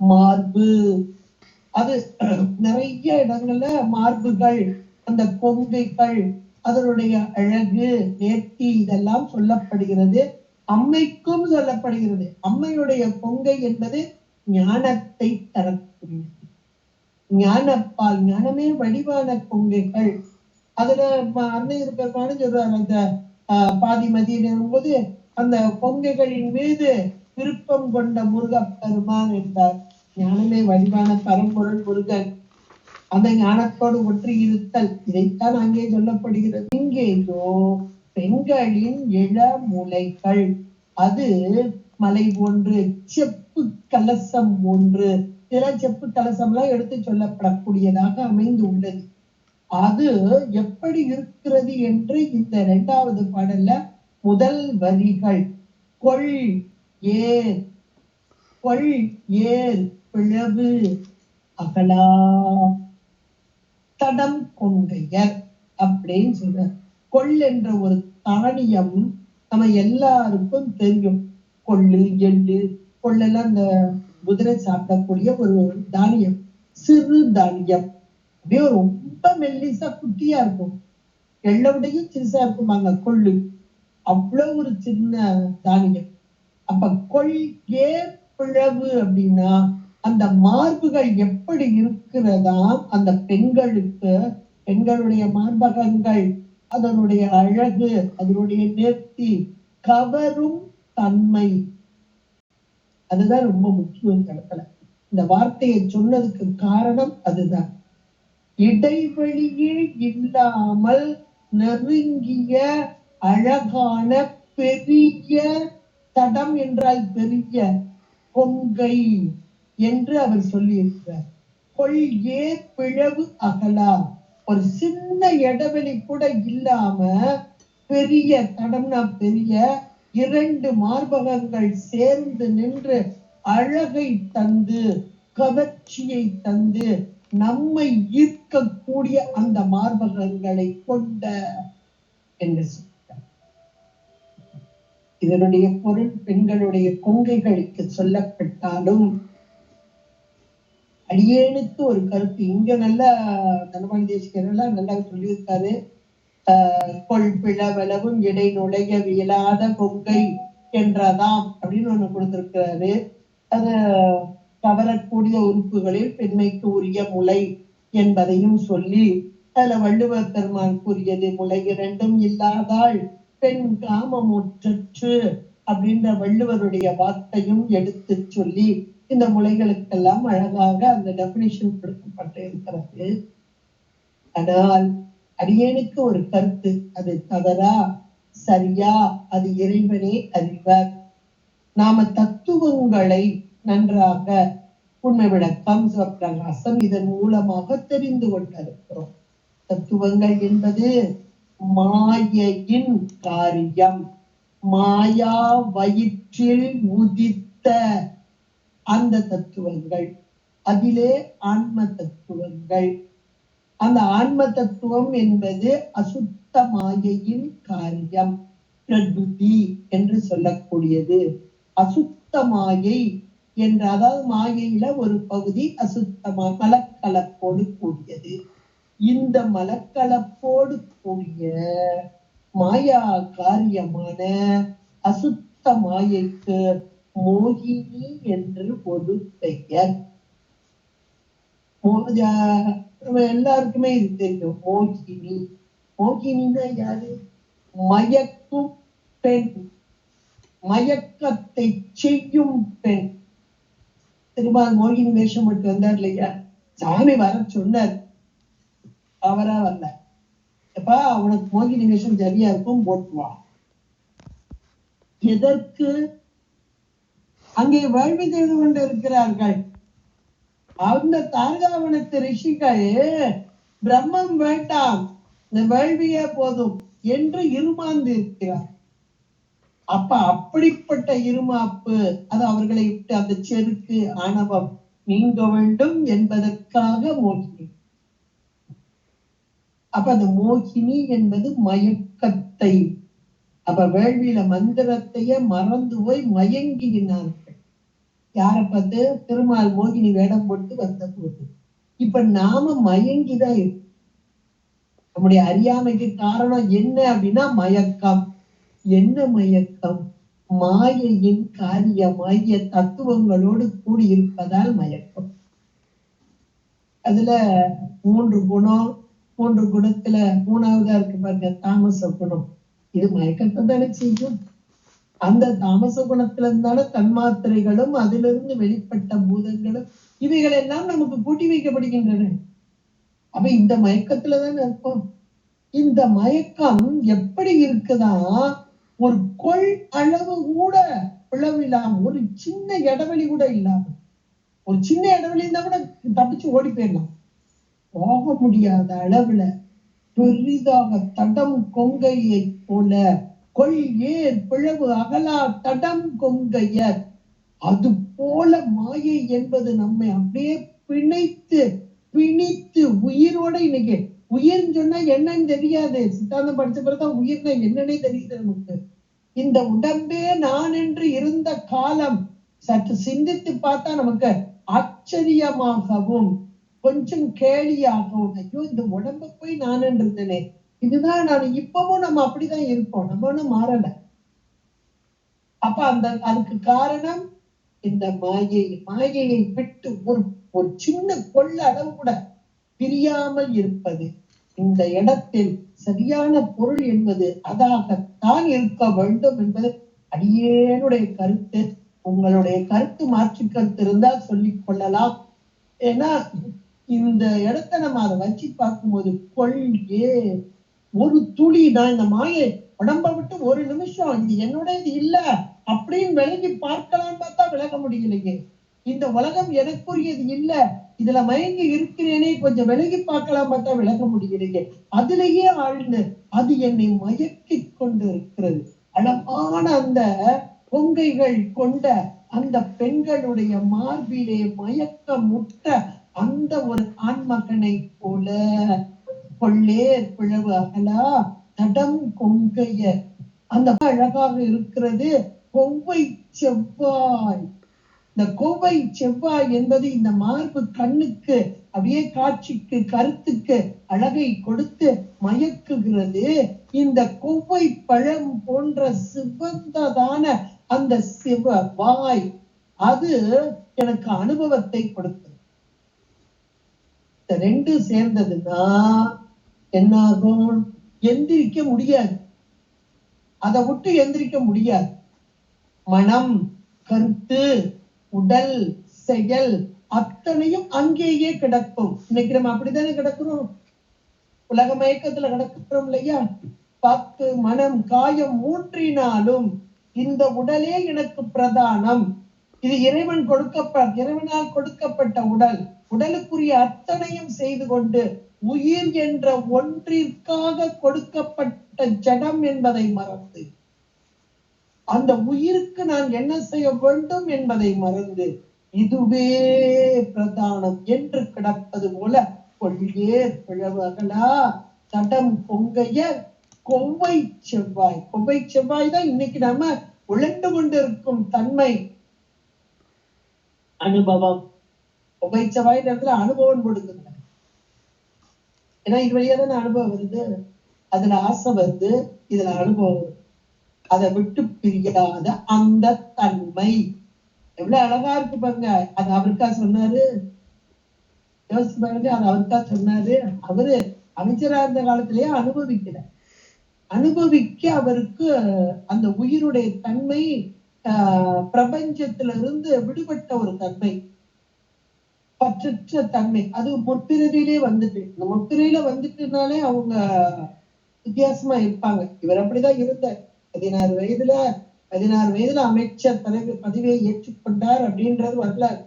மார்பு. அது நிறைய இடங்கள்ல மார்புகள், அந்த கொங்கைகள், அதனுடைய அழகு, நேர்த்தி இதெல்லாம் சொல்லப்படுகிறது. அம்மைக்கும் சொல்லப்படுகிறது. அம்மையுடைய கொங்கை என்பது ஞானத்தை தரக்கூடியது, ஞானப்பால், ஞானமே வடிவான கொங்கைகள். அதுல அன்னையர் பெருமானு சொல்றாரு, அந்த பாதிமதியின் போது அந்த கொங்கைகளின் மீது விருப்பம் கொண்ட முருகப்பெருமான் என்றார். ஞானமே வடிவான பரம்பொருள் முருகன், அந்த ஞானத்தோடு ஒற்றி இருத்தல், இதைத்தான் அங்கே சொல்லப்படுகிறது. இங்கேயோ பெண்களின் இள முலைகள், அது மலை போன்று, செப்பு கலசம் போன்று, இதெல்லாம் செப்பு கலசம் எல்லாம் எடுத்து சொல்லப்படக்கூடியதாக அமைந்து உள்ளது. அது எப்படி இருக்கிறது என்று இந்த 2வது பாடல்ல முதல் வரிகள், கொள் ஏர் பிளவு அகலா தடம் கொங்கையர் அப்படின்னு சொல்ற. கொள் என்ற ஒரு தானியம் நம்ம எல்லாருக்கும் தெரியும். கொள்ளு, எள்ளு, கொள்ளெல்லாம் இந்த குதிரை சாப்பிடக்கூடிய ஒரு தானியம், சிறு தானியம். அப்படியே ரொம்ப மெல்லிசா குட்டியா இருக்கும், எள்ளவிடையும் சிறுசா இருக்குமாங்க கொள்ளு. அவ்வளவு ஒரு சின்ன தானியம். அப்ப கொள் ஏர் பிளவு அப்படின்னா அந்த மார்புகள் எப்படி இருக்கிறதாம் அந்த பெண்களுக்கு, பெண்களுடைய மார்பகங்கள், அதனுடைய அழகு, அதனுடைய நேர்த்தி, கவரும் தன்மை, அதுதான் ரொம்ப முக்கியம் இந்த இடத்துல. இந்த வார்த்தையை சொன்னதுக்கு காரணம் அதுதான். இடைவெளியே இல்லாமல் நெருங்கிய அழகான பெரிய தடம் என்றால் பெரிய கொங்கை என்று அவர் சொல்லியிருக்கிறார். கொள் ஏர் பிளவு அகலா, ஒரு சின்ன இடைவெளி கூட இல்லாம பெரிய தடம்னா பெரிய இரண்டு மார்பகங்கள் சேர்ந்து நின்று அழகை தந்து கவர்ச்சியை தந்து நம்மை ஈர்க்கக்கூடிய அந்த மார்பகங்களை கொண்ட என்று சொல்றார். இதனுடைய பொருள் பெண்களுடைய கொங்கைகளுக்கு சொல்லப்பட்டாலும் அடியேனுக்கு ஒரு கருத்து இங்க நல்லா தனபாணி தேசிகர் எல்லாம் நல்லா சொல்லியிருக்காரு. கொள் பிளவளவும் இடை நுழைய வியலாத கொங்கை என்றதாம் அப்படின்னு ஒண்ணு கொடுத்திருக்கிறாரு. அது கவரக்கூடிய உறுப்புகளில் பெண்மைக்கு உரிய முளை என்பதையும் சொல்லி அதுல வள்ளுவர் பெருமான் கூறியது முளை இரண்டும் இல்லாதால் பெண் காமமுற்று அப்படின்ற வள்ளுவருடைய வார்த்தையும் எடுத்து சொல்லி இந்த முளைகளுக்கெல்லாம் அழகாக அந்த டெபினிஷன் கொடுக்கப்பட்டு இருக்கிறது. ஆனால் அடியேனுக்கு ஒரு கருத்து, அது தவறா சரியா அது இறைவனே அறிவர். நாம தத்துவங்களை நன்றாக உண்மை விளக்கம் சிவப்பிரகாசம் இதன் மூலமாக தெரிந்து கொண்டிருக்கிறோம். தத்துவங்கள் என்பது மாயையின் காரியம், மாயா வயிற்றில் உதித்த அந்த தத்துவங்கள், அதிலே ஆன்ம தத்துவங்கள். அந்த ஆன்ம தத்துவம் என்பது அசுத்த மாயையின் காரியம், பிரகிருதி என்று சொல்லக்கூடியது. அசுத்த மாயை என்ற, அதாவது மாயையில ஒரு பகுதி அசுத்தமா மலக்கலப்போடு கூடியது. இந்த மலக்கலப்போடு கூடிய மாயா காரியமான அசுத்த மாயைக்கு மோகினி என்று ஒரு பெயர். எல்லாருக்குமே இது தெரியும். மோகினி, மோகினின்னா யாரு? மயக்கும் பெண், மயக்கத்தை செய்யும் பெண். திருமால் மோகினி வேஷம் போட்டு வந்தார் இல்லையா, சாமி வர சொன்னார், அவரா வரல. எப்பா அவனுக்கு மோகினி வேஷம் சரியா இருக்கும், போட்டுவா. எதற்கு? அங்கே வேள்வி செய்து கொண்டு இருக்கிறார்கள். அந்த தார்காவனத்து ரிஷிகள் பிரம்மம் வேண்டாம், இந்த வேள்வியே போதும் என்று இருமாந்து இருக்கிறார். அப்ப அப்படிப்பட்ட இருமாப்பு, அது அவர்களை விட்டு அந்த செருக்கு ஆணவம் நீங்க வேண்டும் என்பதற்காக மோகினி. அப்ப அந்த மோகினி என்பது மயக்கத்தை, அப்ப வேள்வியில மந்திரத்தையே மறந்து போய் மயங்கினார்கள். யார பார்த்து? திருமால் மோகினி வேடம் போட்டு வந்த போது. இப்ப நாம மயங்கிதான் இருக்கும். நம்முடைய அறியாமைக்கு காரணம் என்ன அப்படின்னா மயக்கம். என்ன மயக்கம்? மாயையின் காரியமாகிய தத்துவங்களோடு கூடியிருப்பதால் மயக்கம். அதுல 3 குணம், 3 குணத்துல 3வதா இருக்கு பாருங்க, தாமச குணம். இது மயக்கத்தை தானே செய்யும். அந்த தாமச குணத்துல இருந்தால தன்மாத்திரைகளும் அதிலிருந்து வெளிப்பட்ட பூதங்களும் இவைகள் எல்லாம் நமக்கு கூட்டி வைக்கப்படுகின்றன. அப்ப இந்த மயக்கத்துலதான் இருக்கும். இந்த மயக்கம் எப்படி இருக்குதா, ஒரு கொள் அளவு கூட பிளவில்லாம, ஒரு சின்ன இடைவெளி கூட இல்லாம, ஒரு சின்ன இடைவெளி இருந்தா கூட தப்பிச்சு ஓடி போயிடலாம், போக முடியாத அளவுல பெரிதாக தடம் கொங்கையை போல கொள் ஏர் பிளவு அகலா தடம் கொங்கையர், அது போல மாயை என்பது நம்மை அப்படியே பிணித்து உயிரோட, இன்னைக்கு உயிர்ன்னு சொன்னா என்னன்னு தெரியாது, சித்தாந்தம் படிச்ச பிறகுதான் உயிர்னா என்னன்னே தெரியுது நமக்கு. இந்த உடம்பே நான் என்று இருந்த காலம் சற்று சிந்தித்து பார்த்தா நமக்கு ஆச்சரியமாகவும் கொஞ்சம் கேலியாகவும், ஐயோ இந்த உடம்ப போய் நான் இருந்தேனே, இதுதான் நான். இப்பவும் நம்ம அப்படிதான் இருப்போம், நம்ம ஒண்ணும் மாறல. அப்ப அதுக்கு காரணம் இந்த மாயையை விட்டு ஒரு ஒரு சின்ன கொள்ள அளவு கூட பிரியாமல் இருப்பது. இந்த இடத்தில் சரியான பொருள் என்பது அதாகத்தான் இருக்க வேண்டும் என்பது அடியேனுடைய கருத்து. உங்களுடைய கருத்து மாற்று கருத்து இருந்தால் சொல்லிக் கொள்ளலாம். ஏன்னா இந்த இடத்த நம்ம அதை வச்சு பார்க்கும்போது கொள்கே ஒரு துளி, நான் இந்த மாயை உடம்ப விட்டு ஒரு நிமிஷம் இது என்னோட இது இல்ல அப்படின்னு விலகி பார்க்கலாம்னு பார்த்தா விலக முடியலையே. இந்த உலகம் எனக்குரியது இல்ல, இதுல மயங்கி இருக்கிறேனே, கொஞ்சம் விலகி பார்க்கலாம் பார்த்தா விலக முடியலையே. அதுலயே ஆழ்ந்து அது என்னை மயக்கி கொண்டு இருக்கிறது. அழகான அந்த பொங்கைகள் கொண்ட அந்த பெண்களுடைய மார்பிலே மயக்கம் முட்ட அந்த ஒரு ஆண்மகனை போல கொள்ளேர் பிளவு அகலா தடம் கொங்கைய அந்த அழகாக இருக்கிறது. கொவ்வை செவ்வாய், இந்த கொவ்வை செவ்வாய் என்பது இந்த மார்பு கண்ணுக்கு அப்படியே காட்சிக்கு கருத்துக்கு அழகை கொடுத்து மயக்குகிறது. இந்த கொவ்வை பழம் போன்ற சிவந்ததான அந்த சிவவாய் அது எனக்கு அனுபவத்தை கொடுத்தது. இந்த ரெண்டு சேர்ந்ததுன்னா என்னாகும்? எந்திரிக்க முடியாது, அதை விட்டு எந்திரிக்க முடியாது. மனம், கருத்து, உடல், செயல் அத்தனையும் அங்கேயே கிடக்கும். இன்னைக்கு நம்ம அப்படித்தானே கிடக்கிறோம், உலக மயக்கத்துல கிடக்கிறோம் இல்லையா? பத்து மனம் காயம் மூன்றினாலும் இந்த உடலே எனக்கு பிரதானம். இது இறைவனால் கொடுக்கப்பட்ட உடல். உடலுக்குரிய அத்தனையும் செய்து கொண்டு உயிர் என்ற ஒன்றிற்காக கொடுக்கப்பட்ட ஜடம் என்பதை மறந்து, அந்த உயிருக்கு நான் என்ன செய்ய வேண்டும் என்பதை மறந்து இதுவே பிரதானம் என்று கிடப்பது போல கொள்கேர் பிளவு அகலா தடம் பொங்கைய கொவ்வை செவ்வாய். கொவ்வை செவ்வாய் தான் இன்னைக்கு நம்ம உழண்டு கொண்டிருக்கும் தன்மை அனுபவம். கொவ்வை செவ்வாய் இடத்துல அனுபவம் கொடுக்குங்க. ஏன்னா இது வழியா தானே அனுபவம் வருது, அதுல ஆசை வருது, இதுல அனுபவம் வருது. அதை விட்டு பிரியாத அந்த தன்மை எவ்வளவு அழகா இருக்கு பாருங்க. அது அவருக்கா சொன்னாரு, யோசிச்சு பாருங்க, அது அவருக்கா சொன்னாரு. அவரு அமைச்சரா இருந்த காலத்திலேயே அனுபவிக்கல. அனுபவிக்க அவருக்கு அந்த உயிருடைய தன்மை பிரபஞ்சத்திலிருந்து விடுபட்ட ஒரு தன்மை, பற்றற்ற தன்மை. அது முற்பிறவிலே வந்துட்டு, இந்த முற்பிறவில வந்துட்டுனாலே அவங்க வித்தியாசமா இருப்பாங்க. இவர் அப்படிதான் இருந்தார். 16 வயதுல அமைச்சர் பதவியை ஏற்றுக்கொண்டார் அப்படின்றது வரலாறு.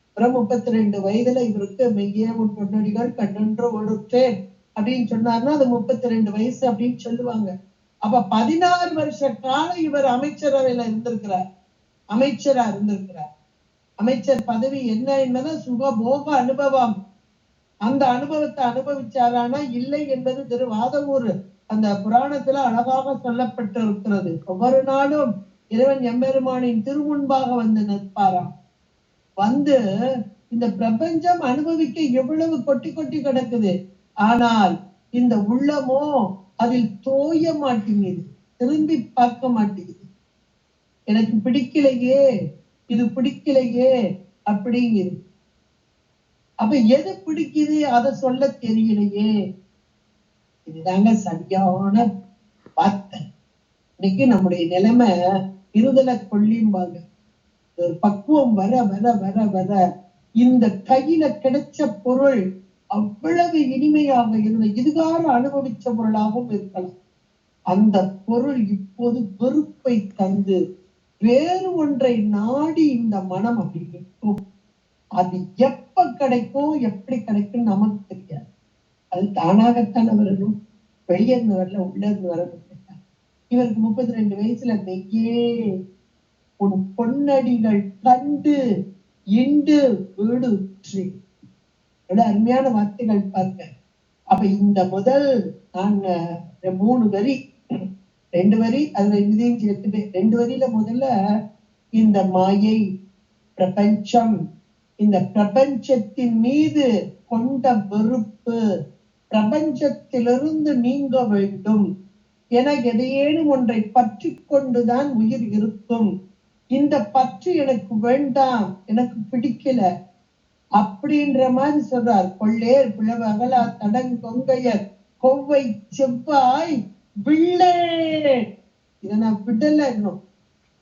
அப்புறம் 32 வயதுல இவருக்கு மெய்யே உன் பொன்னடிகள் கண்ணென்று ஒழுற்றேன் அப்படின்னு சொன்னார்னா அது 32 வயசு அப்படின்னு சொல்லுவாங்க. அப்ப 16 வருஷ காலம் இவர் அமைச்சரவையில இருந்திருக்கிறார், அமைச்சரா இருந்திருக்கிறார். அமைச்சர் பதவி என்ன என்பது சுகபோக அனுபவம். அந்த அனுபவத்தை அனுபவிச்சாரானா இல்லை என்பது திருவாதவூர் அந்த புராணத்துல அழகாக சொல்லப்பட்டிருக்கிறது. ஒவ்வொரு நாளும் இறைவன் எம்பெருமானின் திருமுன்பாக வந்து நிற்பாராம். வந்து இந்த பிரபஞ்சம் அனுபவிக்க எவ்வளவு கொட்டி கொட்டி கிடக்குது, ஆனால் இந்த உள்ளமோ அதில் தோய மாட்டேங்குது, திரும்பி பார்க்க மாட்டேங்குது. எனக்கு பிடிக்கலையே, இது பிடிக்கலையே அப்படிங்குது. அப்ப எது பிடிக்குது அதை சொல்ல தெரியலையே. இதுதாங்க சரியான வார்த்தை. இன்னைக்கு நம்முடைய நிலைமை இருதலை கொள்ளிம்பாங்க. ஒரு பக்குவம் வர வர வர வர இந்த கையில கிடைச்ச பொருள் அவ்வளவு இனிமையாக இருந்த இதுகார அனுபவிச்ச பொருளாகவும் இருக்கலாம். அந்த பொருள் இப்போது வெறுப்பை தந்து வேறு ஒன்றை நாடி இந்த மனம் அப்படி இருக்கும். அது எப்ப கிடைக்கும், எப்படி கிடைக்கும் நமக்கு தெரியாது. அது தானாகத்தானே வரணும், வெளியே இருந்து வரல, உள்ள இருந்து வரணும். இவருக்கு 32 வயசுல மெய்யே உன் பொன்னடிகள் கண்டு இண்டு வீடு உற்றி. அருமையான வார்த்தைகள் பாருங்க. அப்ப இந்த முதல் நான் 3 வரி, 2 வரி அதுல இதையும் சேர்த்துட்டு 2 வரியில முதல்ல இந்த மாயை பிரபஞ்சம், இந்த பிரபஞ்சத்தின் மீது கொண்ட வெறுப்பு, பிரபஞ்சத்திலிருந்து நீங்க வேண்டும் என எதையேனும் ஒன்றை பற்றி கொண்டுதான் உயிர் இருக்கும். இந்த பற்று எனக்கு வேண்டாம், எனக்கு பிடிக்கல அப்படின்ற மாதிரி சொல்றார். கொள்ளேர் பிளவு அகலா தடங்கொங்கையர் கொவ்வை செவ்வாய் வில்லே. இத நான் விடல. இன்னும்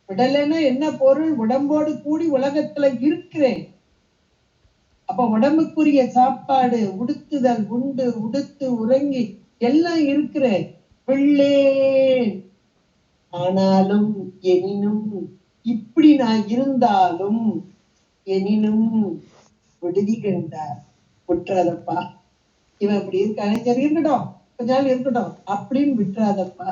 விடலைன்னா என்ன பொருள்? உடம்போடு கூடி உலகத்துல இருக்கிறேன். அப்ப உடம்புக்குரிய சாப்பாடு, உடுத்துதல், உண்டு உடுத்து உறங்கி எல்லாம் இருக்கிறேன். பிள்ளே ஆனாலும் எனினும், இப்படி நான் இருந்தாலும் எனினும் விடுதி கண்டார். விட்டுறாதப்பா, இவன் இப்படி இருக்கானே, சரி இருக்கட்டும், கொஞ்ச நாள் இருக்கட்டும் அப்படின்னு விட்டுறாதப்பா.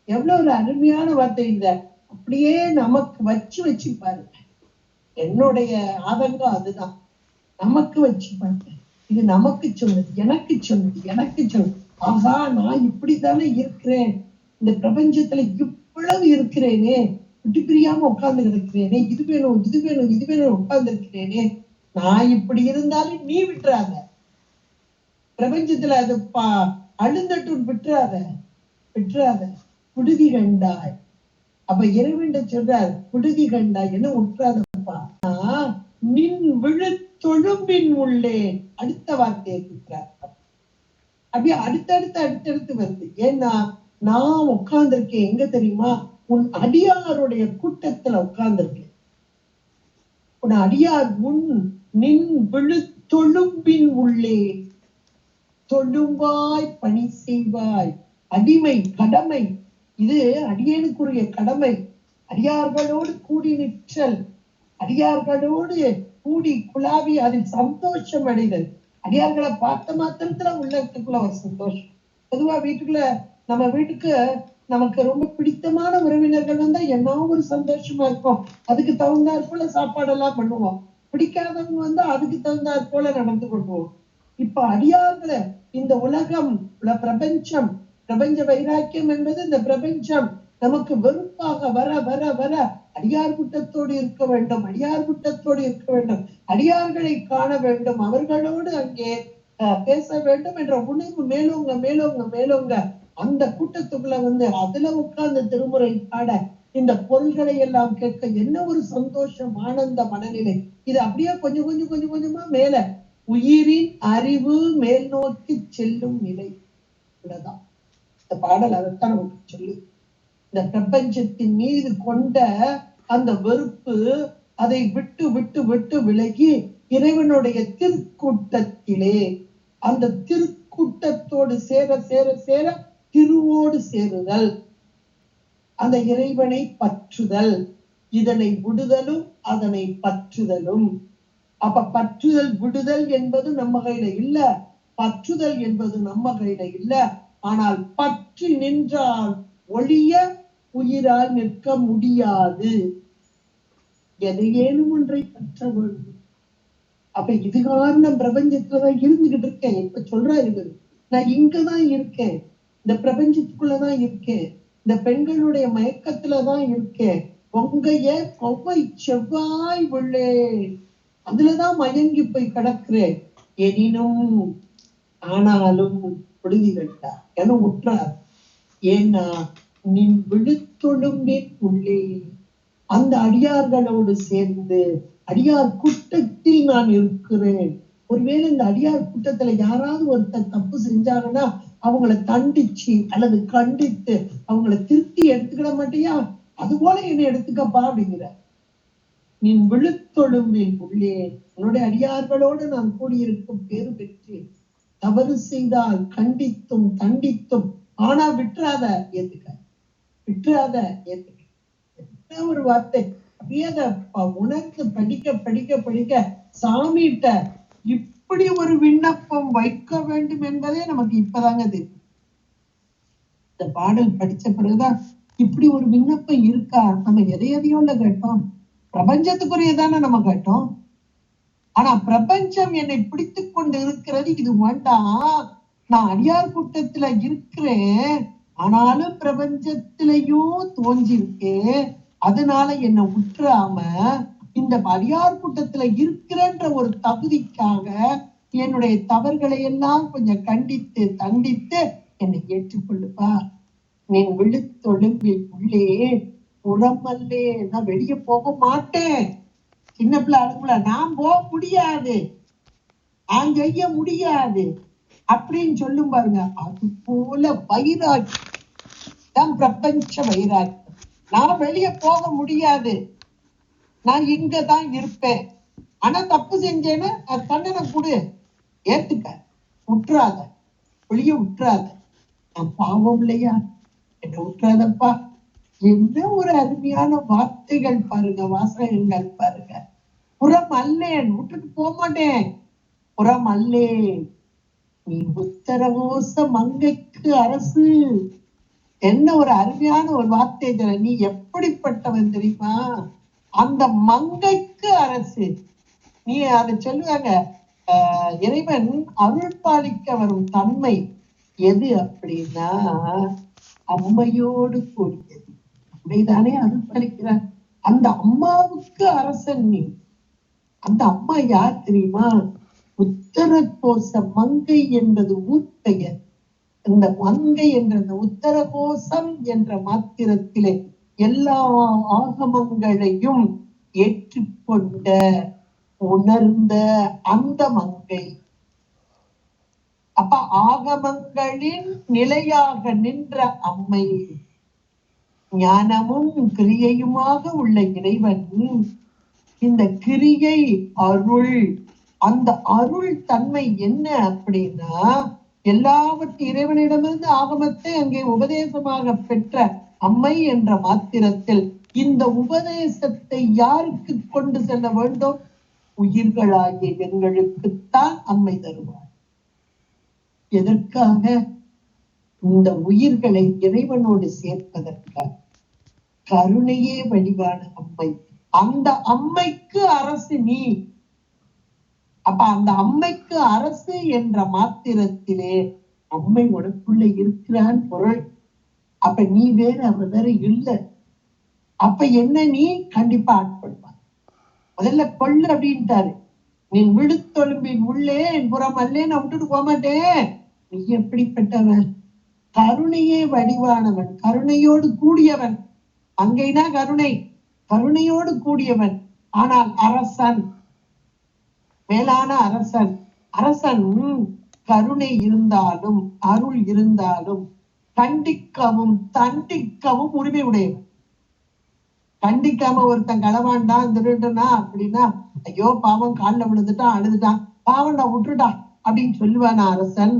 எவ்வளவு ஒரு அருமையான வார்த்தை. இந்த அப்படியே நமக்கு வச்சு வச்சு பாருங்க. என்னுடைய ஆதங்கம் அதுதான். நமக்கு வச்சு பாருங்க. இது நமக்கு சொன்னது, எனக்கு சொன்னது, எனக்கு சொன்னது. ஆகா, நான் இப்படித்தானே இருக்கிறேன், இந்த பிரபஞ்சத்துல இவ்வளவு இருக்கிறேனே, விட்டு பிரியாம உட்கார்ந்து கிடக்கிறேனே, இது வேணும் இது வேணும் இது வேணும் உட்கார்ந்து இருக்கிறேனே. நான் இப்படி இருந்தாலும் நீ விட்டுறாத. பிரபஞ்சத்துல அது அழுந்தட்டு விட்டுறாத, விட்டுறாத. புடுதி கண்டாய். அப்ப இறைவன் சொல்றார், புடுதி கண்டாய் என்ன விட்டுறாதப்பா. நின் விழுத்தொழும்பின் உள்ளே. அடுத்த வார்த்தையை இருக்கிறார். அப்படியே அடுத்தடுத்து வருது. ஏன்னா நான் உட்கார்ந்திருக்கேன் எங்க தெரியுமா? உன் அடியாருடைய கூட்டத்துல உட்கார்ந்திருக்கேன். உன் அடியார் உன் நின் விழுத்தொழும்பின் உள்ளே. தொழும்பாய் பணி செய்வாய். அடிமை, கடமை. இது அடியேனுக்குரிய கடமை. அடியார்களோடு கூடி நிற்றல், அடியார்களோடு கூடி குழாவி அதில் சந்தோஷம் அடைதல். அடியார்களை பார்த்த மாத்திரத்துல உள்ளத்துக்குள்ள ஒரு சந்தோஷம். பொதுவா வீட்டுக்குள்ள, நம்ம வீட்டுக்கு நமக்கு ரொம்ப பிடித்தமான உறவினர்கள் வந்தா என்ன ஒரு சந்தோஷமா இருக்கும். அதுக்கு தகுந்தாற் போல சாப்பாடெல்லாம் பண்ணுவோம். பிடிக்காதவங்க வந்தா அதுக்கு தகுந்தாற் போல நடந்து கொள்வோம். இப்ப அடியார்களை இந்த உலகம், பிரபஞ்சம், பிரபஞ்ச வைராக்கியம் என்பது இந்த பிரபஞ்சம் நமக்கு வெறுப்பாக வர வர வர அடியார் கூட்டத்தோடு இருக்க வேண்டும், அடியார் கூட்டத்தோடு இருக்க வேண்டும், அடியார்களை காண வேண்டும், அவர்களோடு அங்கே பேச வேண்டும் என்ற உணர்வு மேலோங்க மேலோங்க மேலோங்க அந்த கூட்டத்துக்குள்ள வந்து அதுல உட்கார்ந்து திருமுறை பாட, இந்த பொருள்களை எல்லாம் கேட்க என்ன ஒரு சந்தோஷம், ஆனந்த மனநிலை. இது அப்படியே கொஞ்சம் கொஞ்சம் கொஞ்சம் கொஞ்சமா மேல உயிரின் அறிவு மேல் நோக்கி செல்லும் நிலை. இவ்வளவுதான் இந்த பாடல். அதைத்தான் நமக்கு சொல்லு. இந்த பிரபஞ்சத்தின் மீது கொண்ட அந்த வெறுப்பு, அதை விட்டு விட்டு விட்டு விலகி இறைவனுடைய திருக்கூட்டத்திலே, அந்த திருக்கூட்டத்தோடு சேர சேர சேர திருவோடு சேருதல், அந்த இறைவனை பற்றுதல். இதனை விடுதலும் அதனை பற்றுதலும். அப்ப பற்றுதல் விடுதல் என்பது நம்ம கையில இல்ல, பற்றுதல் என்பது நம்ம கையில இல்ல. ஆனால் பற்றி நின்றால் ஒழிய உயிரால் நிற்க முடியாது. எதையேனும் ஒன்றை பற்ற வேண்டும். அப்ப இது காரணம் பிரபஞ்சத்துலதான் இருந்துகிட்டு இருக்கேன். இப்ப சொல்றாரு இவரு, நான் இங்கதான் இருக்கேன், இந்த பிரபஞ்சத்துக்குள்ளதான் இருக்கேன், இந்த பெண்களுடைய மயக்கத்துலதான் இருக்கேன். பொங்கைய கொவ்வை செவ்வாய் உள்ளே, அதுலதான் மயங்கி போய் கிடக்கிறேன். எனினும் ஆனாலும் பொழுதி கண்டா என உற்றார். ஏன்னா நின் விழுத்தொழும்பின் உள்ளே, அந்த அடியார்களோடு சேர்ந்து அடியார் கூட்டத்தில் நான் இருக்கிறேன். ஒருவேளை இந்த அடியார் கூட்டத்துல யாராவது ஒருத்தர் தப்பு செஞ்சாங்கன்னா அவங்கள தண்டிச்சு அல்லது கண்டித்து அவங்கள திருத்தி எடுத்துக்கிட மாட்டியா? அது போல என்னை எடுத்துக்கப்பா அப்படிங்கிற. நின் விழுத்தொழும்பின் உள்ளே, உன்னுடைய அடியார்களோடு நான் கூடியிருக்கும் பேரு பெற்றேன். தவறு செய்தால் கண்டித்தும் தண்டித்தும், ஆனா விட்டுறாத ஏத்துக்க, விட்டுறாத ஏத்துக்க. என்ன ஒரு வார்த்தை! அப்படியே அதை உணர்ந்து படிக்க படிக்க படிக்க சாமிகிட்ட இப்படி ஒரு விண்ணப்பம் வைக்க வேண்டும் என்பதே நமக்கு இப்பதாங்க தெரியும். இந்த பாடல் படிச்ச பிறகுதான் இப்படி ஒரு விண்ணப்பம் இருக்கா. நம்ம எதையோ கேட்டோம், பிரபஞ்சத்துக்குரியதானே நம்ம கேட்டோம். ஆனா பிரபஞ்சம் என்னை பிடித்து கொண்டு இருக்கிறது, இது வேண்டாம், நான் அடியார் கூட்டத்துல இருக்கிறேன், ஆனாலும் பிரபஞ்சத்திலையும் தோன்றிருக்கேன், அதனால என்னை விட்டுறாம இந்த அடியார் கூட்டத்துல இருக்கிறன்ற ஒரு தகுதிக்காக என்னுடைய தவறுகளை எல்லாம் கொஞ்சம் கண்டித்து தண்டித்து என்னை ஏற்றுக்கொள்ளுப்பா. நீ விழுத்தொழும்பில் உள்ளே புறமல்லே, நான் வெளியே போக மாட்டேன். சின்ன பிள்ளை அழுகுல, நான் போக முடியாது, நான் செய்ய முடியாது அப்படின்னு சொல்லும் பாருங்க. அது போல வைராக்கியம் தான் பிரபஞ்ச வைராக்கியம். நான் வெளியே போக முடியாது, நான் இங்கதான் இருப்பேன். ஆனா தப்பு செஞ்சேன்னு தண்டனை கொடு, ஏத்துக்க, விட்டுறாத, வெளியே விட்டுறாத. நான் பாவம் இல்லையா, என்ன விட்டுறாதப்பா. என்ன ஒரு அருமையான வார்த்தைகள் பாருங்க, வாசகங்கள் பாருங்க. புறம் அல்லேன், விட்டுட்டு போக மாட்டேன். புறம் அல்லேன், நீ உத்தரகோச மங்கைக்கு அரசு. என்ன ஒரு அருமையான ஒரு வார்த்தை. நீ எப்படிப்பட்டவன் தெரியுமா, அந்த மங்கைக்கு அரசு. நீ அதை சொல்லுவாங்க, இறைவன் அருள் பாலிக்க வரும் தன்மை எது அப்படின்னா அம்மையோடு கூடியது. அம்மைதானே அருள் பாலிக்கிறார். அந்த அம்மாவுக்கு அரசன் நீ. அந்த அம்மா யார் தெரியுமா, உத்தரகோச மங்கை என்பது ஊர் பெயர். இந்த மங்கை என்ற உத்தரகோசம் என்ற மாத்திரத்திலே எல்லா ஆகமங்களையும் ஏற்றுக்கொண்ட உணர்ந்த அந்த மங்கை. அப்ப ஆகமங்களின் நிலையாக நின்ற அம்மை, ஞானமும் கிரியையுமாக உள்ள இறைவன் இந்த கிரியை அருள். அந்த அருள் தன்மை என்ன அப்படின்னா, எல்லாவற்றையும் இறைவனிடமிருந்து ஆகமத்தை அங்கே உபதேசமாக பெற்ற அம்மை என்ற மாத்திரத்தில் இந்த உபதேசத்தை யாருக்கு கொண்டு செல்ல வேண்டும், உயிர்களாகிய எங்களுக்குத்தான் அம்மை தருவார். எதற்காக, இந்த உயிர்களை இறைவனோடு சேர்ப்பதற்காக. கருணையே வடிவான அம்மை, அந்த அம்மைக்கு அரசு நீ. அப்ப அந்த அம்மைக்கு அரசு என்ற மாத்திரத்திலே அம்மை உனக்குள்ள இருக்கிறான் பொருள். அப்ப நீ வேற, அவ வேற இல்லை. அப்ப என்ன, நீ கண்டிப்பா ஆட்கொள்வான். முதல்ல கொள்ளு அப்படின்ட்டாரு. நீ விழுத்தொழும்பின் உள்ளே என் புறம் அல்லே, நான் விட்டுட்டு போக மாட்டேன். நீ எப்படிப்பட்டவன், கருணையே வடிவானவன், கருணையோடு கூடியவன். அங்கேனா கருணை, கருணையோடு கூடியவன். ஆனால் அரசன், மேலான அரசன். அரசன் கருணை இருந்தாலும் அருள் இருந்தாலும் கண்டிக்கவும் தண்டிக்கவும் உரிமை உடையவன். கண்டிக்காம ஒருத்தன் களவாண்டான் திருடுனா அப்படின்னா, ஐயோ பாவம், காலில் விழுந்துட்டான், அழுதுட்டான், பாவம் நான் விட்டுட்டா அப்படின்னு சொல்லுவான அரசன்?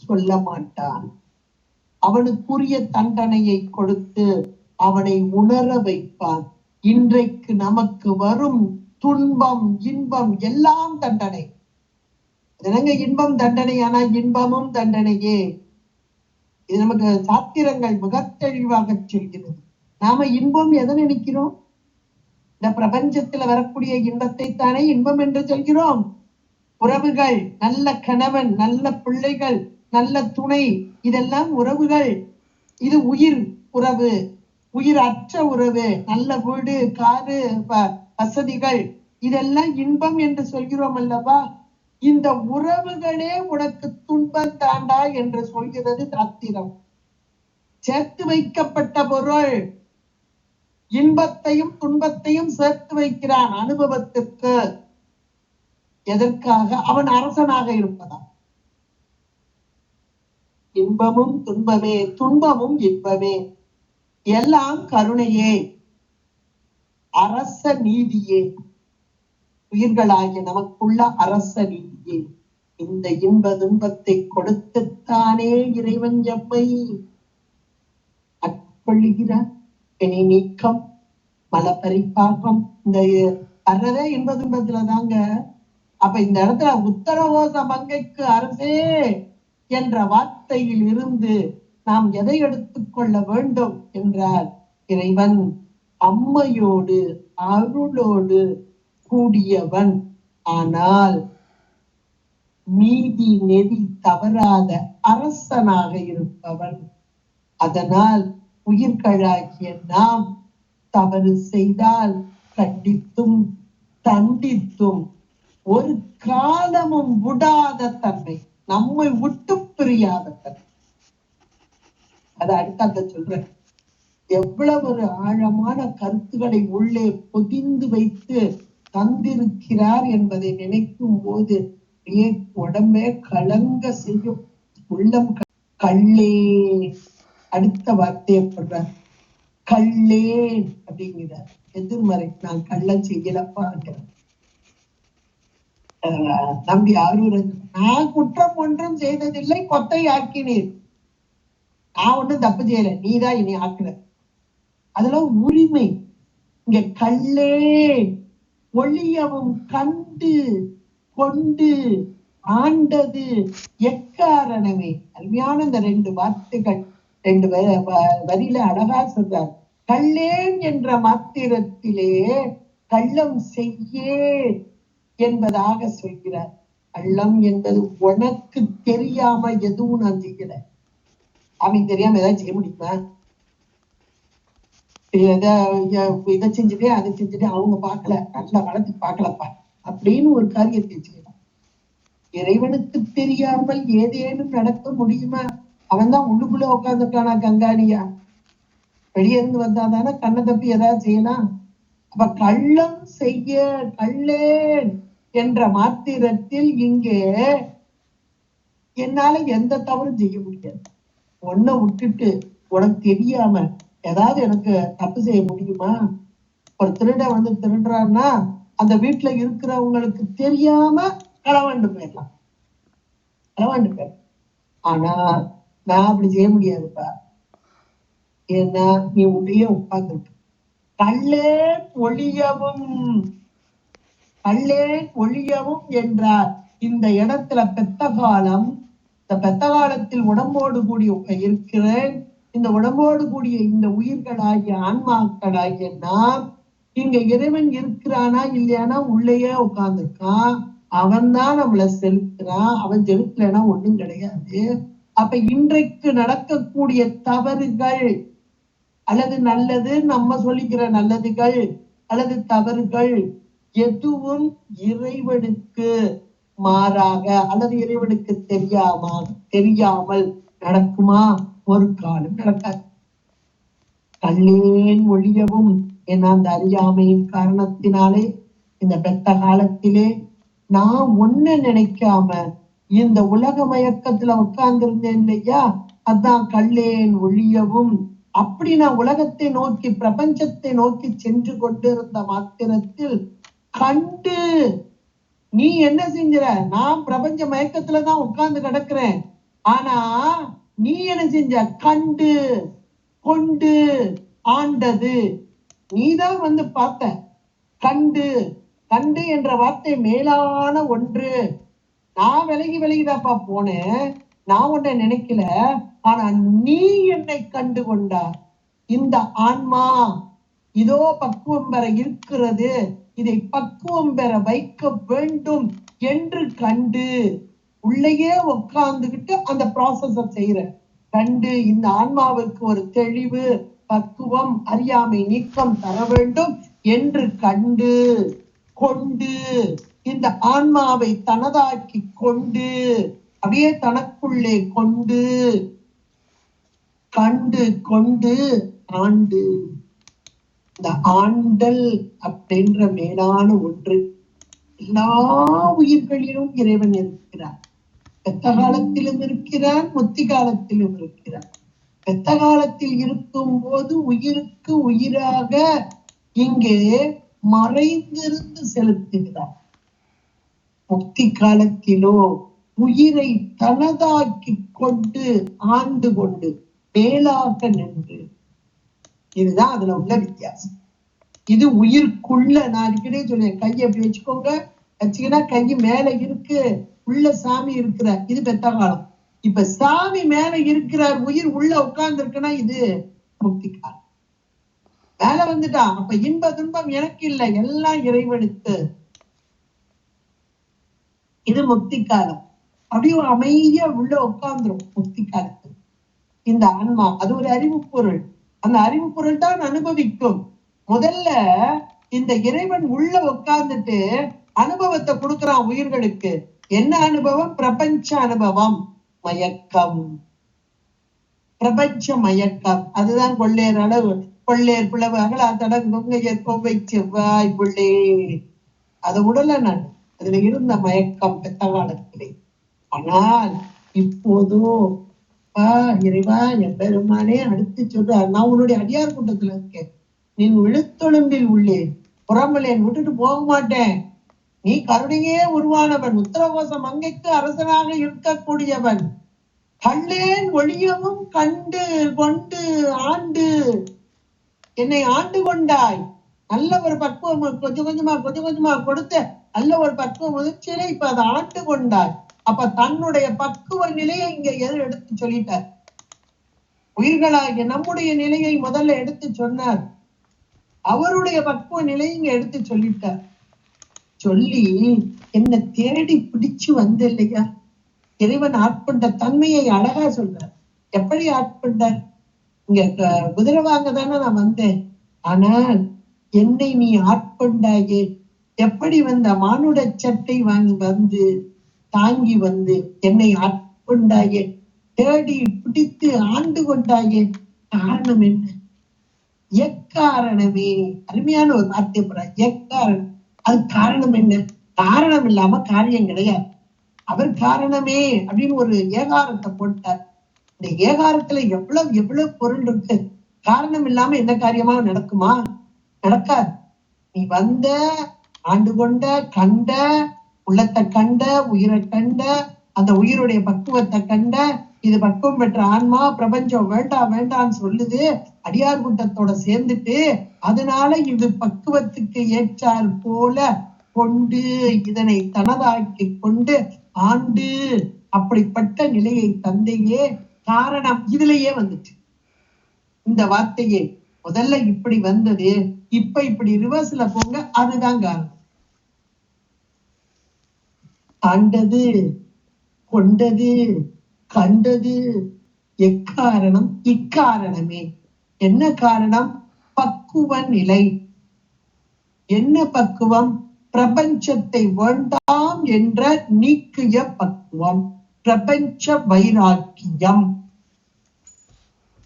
சொல்ல மாட்டான். அவனுக்குரிய தண்டனையை கொடுத்து அவனை உணர வைப்பான். இன்றைக்கு நமக்கு வரும் துன்பம் இன்பம் எல்லாம் தண்டனை. என்னங்க இன்பம் தண்டனை, ஆனா இன்பமும் தண்டனையே. இது நமக்கு சாத்திரங்கள் மிக தெளிவாக சொல்கிறது. நாம இன்பம் எதை நினைக்கிறோம், இந்த பிரபஞ்சத்துல வரக்கூடிய இன்பத்தை தானே இன்பம் என்று சொல்கிறோம். உறவுகள், நல்ல கணவன், நல்ல பிள்ளைகள், நல்ல துணை, இதெல்லாம் உறவுகள். இது உயிர் உறவு, உயிர் அற்ற உறவு. நல்ல வீடு, காரு, வசதிகள், இதெல்லாம் இன்பம் என்று சொல்கிறோம் அல்லவா. இந்த உறவுகளே உனக்கு துன்பம் தாண்டா என்று சொல்கிறது சாத்திரம். சேர்த்து வைக்கப்பட்ட பொருள் இன்பத்தையும் துன்பத்தையும் சேர்த்து வைக்கிறான் அனுபவத்திற்கு. எதற்காக, அவன் அரசனாக இருப்பதா. இன்பமும் துன்பமே, துன்பமும் இன்பமே, எல்லாம் கருணையே, அரச நீதியே. உயிர்களாகிய நமக்குள்ள அரச நீதியே. இந்த இன்ப துன்பத்தை கொடுத்துத்தானே இறைவன் எம்மை ஆட்கொள்ளுகிறார். பிணை நீக்கம், மலப்பரிபாகம், இந்த வர்றதே இன்ப துன்பத்துல தாங்க. அப்ப இந்த இடத்துல உத்தரகோச மங்கைக்கு அரசே என்ற வார்த்தையில் இருந்து நாம் எதை எடுத்துக்கொள்ள வேண்டும் என்றால், இறைவன் அம்மையோடு அருளோடு கூடியவன், ஆனால் நீதி நெறி தவறாத அரசனாக இருப்பவன். அதனால் உயிர்களாகிய நாம் தவறு செய்தால் கண்டித்தும் தண்டித்தும் ஒரு காலமும் விடாத தன்மை, நம்மை விட்டு பிரியாத தன்மை. அதை அடுத்த சொல்றேன். எவ்வளவு ஒரு ஆழமான கருத்துக்களை உள்ளே பொதிந்து வைத்து தந்திருக்கிறார் என்பதை நினைக்கும் போது உடம்பே கலங்க செய்யும். உள்ளம் கள்ளே. அடுத்த வார்த்தையை சொல்றார், கள்ளேன் அப்படிங்கிறார். எதிர்மறை, நான் கள்ளம் செய்யலப்பா. நம்பி ஆரூர், நான் குற்றம் ஒன்றும் செய்ததில்லை, கொத்தை ஆக்கினீர். நான் ஒன்றும் தப்பு செய்யல, நீதான் இனி ஆக்குற. அதெல்லாம் உரிமை. இங்க கள்ளே ஒளியவும் கண்டு கொண்டு ஆண்டது எக்காரணமே. அருமையான இந்த 2 வார்த்தைகள் 2 வரியில அழகா சொல்றார். கள்ளேன் என்ற மாத்திரத்திலே கள்ளம் செய்யே என்பதாக சொல்கிறார். கள்ளம் என்பது உனக்கு தெரியாம எதுவும் நான் செய்யல. அவன் தெரியாம ஏதாவது செய்ய முடியுமா? இதை செஞ்சுட்டே அதை செஞ்சுட்டே அவங்க பார்க்கல, நல்ல வளர்த்து பார்க்கலப்பா அப்படின்னு ஒரு காரியத்தை செய்யலாம். இறைவனுக்கு தெரியாமல் ஏதேனும் நடக்க முடியுமா? அவன் தான் உள்ளுக்குள்ள உட்காந்துருக்கானா கங்காணியா? வெளியே இருந்து வந்தாதானே கண்ணை தப்பி ஏதாவது செய்யலாம். அப்ப கள்ளம் செய்ய கள்ளேன் என்ற மாத்திரத்தில் இங்கே என்னால எந்த தவறும் செய்ய முடியாது. ஒன்ன விட்டுட்டு உனக்கு தெரியாம ஏதாவது எனக்கு தப்பு செய்ய முடியுமா? ஒரு திருட வந்து திருடுறான்னா அந்த வீட்டுல இருக்கிறவங்களுக்கு தெரியாம களவாண்டு போயிடலாம். ஆனா நான் அப்படி செய்ய முடியாதுப்பா. ஏன்னா நீ உள்ளே உட்கார்ந்துருக்க. கள்ளே ஒழியவும் என்றார். இந்த இடத்துல பெத்த காலம், இந்த பெத்த காலத்தில் உடம்போடு கூடிய இருக்கிறேன். இந்த உடம்போடு கூடிய இந்த உயிர்களாகிய ஆன்மாக்களாகிய நாம் இங்க இறைவன் இருக்கிறானா இல்லையானா உள்ளேயே உட்கார்ந்துருக்கான். அவன் தான் நம்மளை செலுத்துறான். அவன் செலுத்தலைன்னா ஒண்ணும் கிடையாது. அப்ப இன்றைக்கு நடக்கக்கூடிய தவறுகள் அல்லது நல்லது, நம்ம சொல்லிக்கிற நல்லதுகள் அல்லது தவறுகள் எதுவும் இறைவனுக்கு மாறாக அல்லது இறைவனுக்கு தெரியாமல் நடக்குமா? ஒரு காலம் நடக்காது. கள்ளேன் ஒழியவும் என அந்த அறியாமையின் காரணத்தினாலே இந்த பெத்த காலத்திலே நான் ஒண்ணு நினைக்காம இந்த உலக மயக்கத்துல உட்கார்ந்திருந்தேன் இல்லையா, அதான் கள்ளேன் ஒழியவும். அப்படி நான் உலகத்தை நோக்கி பிரபஞ்சத்தை நோக்கி சென்று கொண்டிருந்த மாத்திரத்தில் கண்டு, நீ என்ன செஞ்சிற? நான் பிரபஞ்ச மயக்கத்துலதான் உட்கார்ந்து கிடக்குறேன். ஆனா நீ என்ன செஞ்ச? கண்டு கொண்டு ஆண்டது. நீதான் வந்து பார்த்த. கண்டு கண்டு என்ற வார்த்தை மேலான ஒன்று. நான் விலகிதாப்பா போனேன், நான் உன்னை நினைக்கல. ஆனா நீ என்னை கண்டு கொண்டா. இந்த ஆன்மா இதோ பக்குவம் பெற இருக்கிறது, இதை பக்குவம் பெற வைக்க வேண்டும் என்று கண்டு உள்ளேயே உட்கார்ந்துகிட்டு அந்த ப்ராசஸ செய்யற. கண்டு இந்த ஆன்மாவுக்கு ஒரு தெளிவு, பக்குவம், அறியாமை நீக்கம் தர வேண்டும் என்று கண்டு கொண்டு இந்த ஆன்மாவை தனதாக்கி கொண்டு அப்படியே தனக்குள்ளே கொண்டு கண்டு கொண்டு ஆண்டு. இந்த ஆண்டல் அப்படின்ற மேலான ஒன்று. எல்லா உயிர்களிலும் இறைவன் இருக்கிறார். பெத்த காலத்திலும் இருக்கிறான், முத்தி காலத்திலும் இருக்கிறான். பெத்த காலத்தில் இருக்கும் போது உயிருக்கு உயிராக இங்கே மறைந்திருந்து செலுத்துகிறார். முக்தி காலத்திலோ உயிரை தனதாக்கி கொண்டு ஆண்டு கொண்டு மேலாக நின்று. இதுதான் அதுல உள்ள வித்தியாசம். இது உயிர்க்குள்ள, நான் அடிக்கடி சொல்லுவேன், கையை எப்படி வச்சுக்கோங்க, வச்சுக்கினா கை மேல இருக்கு, உள்ள சாமி இருக்கிறார். இது பெத்த காலம். இப்ப சாமி மேல இருக்கிறார், உயிர் உள்ள உட்கார்ந்து இருக்குன்னா இது முக்தி காலம். மேல வந்துட்டான். அப்ப இன்ப துன்பம் எனக்கு இல்லை, எல்லாம் இறைவனுக்கு. இது முக்தி காலம். அப்படியே அமைதியா உள்ள உட்கார்ந்துரும் முக்தி காலத்தில் இந்த ஆன்மா. அது ஒரு அறிவு பொருள். அந்த அறிவு பொருள் தான் அனுபவிக்கும். முதல்ல இந்த இறைவன் உள்ள உட்கார்ந்துட்டு அனுபவத்தை கொடுக்கிறான் உயிர்களுக்கு. என்ன அனுபவம்? பிரபஞ்ச அனுபவம், மயக்கம். பிரபஞ்ச மயக்கம். அதுதான் கொள்ளேர் அளவு கொள்ளேர் பிளவு அகலா தடங்குங்கையர் கொவ்வை செவ்வாய் புள்ளே. அது உடல நான் அதுல இருந்த மயக்கம் பெத்த காலத்திலே. ஆனால் இப்போதோ இறைவா என் பெருமானே அடுத்து சொல்றார், நான் உன்னுடைய அடியார் கூட்டத்துல இருக்கேன், நீ விழுத்தொழும்பில் உள்ளே புறம்பலேன் விட்டுட்டு போக மாட்டேன். நீ கருணையே உருவானவன், உத்தரகோச மங்கைக்கு அரசனாக இருக்கக்கூடியவன், கள்ளேன் ஒளியவும் கண்டு கொண்டு ஆண்டு என்னை ஆண்டு கொண்டாய். நல்ல ஒரு பக்குவம் கொஞ்சம் கொஞ்சமா கொடுத்த நல்ல ஒரு பக்குவ முதிர்ச்சியில இப்ப அதை ஆண்டு கொண்டாய். அப்ப தன்னுடைய பக்குவ நிலையை இங்க எடுத்து சொல்லிட்டார். உயிர்களாகிய நம்முடைய நிலையை முதல்ல எடுத்து சொன்னார். அவருடைய பக்குவ நிலையை இங்க எடுத்து சொல்லிட்டார். சொல்லி என்ன தேடி பிடிச்சு வந்து இல்லையா இறைவன் ஆட்கொண்ட தன்மையை அழகா சொல்றார். எப்படி ஆட்கொண்டார்? இங்க குதிரை வாங்க தானே நான் வந்தேன், ஆனால் என்னை நீ ஆட்கொண்டாயே. எப்படி வந்த? மானுட சட்டை வாங்கி வந்து தாங்கி வந்து என்னை ஆட்கொண்டாயே, தேடி பிடித்து ஆண்டு கொண்டாயே. காரணம் என்ன? எக்காரணமே. அருமையான ஒரு வார்த்தை போற, எக்காரணம். அது காரணம் என்ன? காரணம் இல்லாம காரியம் கிடையாது. அவர் காரணமே அப்படின்னு ஒரு ஏகாரத்தை போட்டார். இந்த ஏகாரத்துல எவ்வளவு பொருள் இருக்கு. காரணம் இல்லாம என்ன காரியமா நடக்குமா? நடக்காது. நீ வந்த, ஆண்டு கொண்ட, கண்ட, உள்ளத்தை கண்ட, உயிரை கண்ட, அந்த உயிருடைய பக்குவத்தை கண்ட. இது பக்குவம் பெற்ற ஆன்மா பிரபஞ்சம் வேண்டான்னு சொல்லுது, அடியார் கூட்டத்தோட சேர்ந்துட்டு. அதனால இது பக்குவத்துக்கு ஏற்றார் போல கொண்டு இதனை தனதாக்கி கொண்டு ஆண்டு அப்படிப்பட்ட நிலையை தந்தையே காரணம். இதுலயே வந்துச்சு இந்த வார்த்தையே. முதல்ல இப்படி வந்தது, இப்ப இப்படி ரிவர்ஸ்ல போங்க, அதுதான் காரணம். ஆண்டது, கொண்டது, கண்டது எக்காரணம்? இக்காரணமே. என்ன காரணம்? பக்குவ நிலை. என்ன பக்குவம்? பிரபஞ்சத்தை வேண்டாம் என்ற நீக்கிய பக்குவம், பிரபஞ்ச வைராக்கியம்.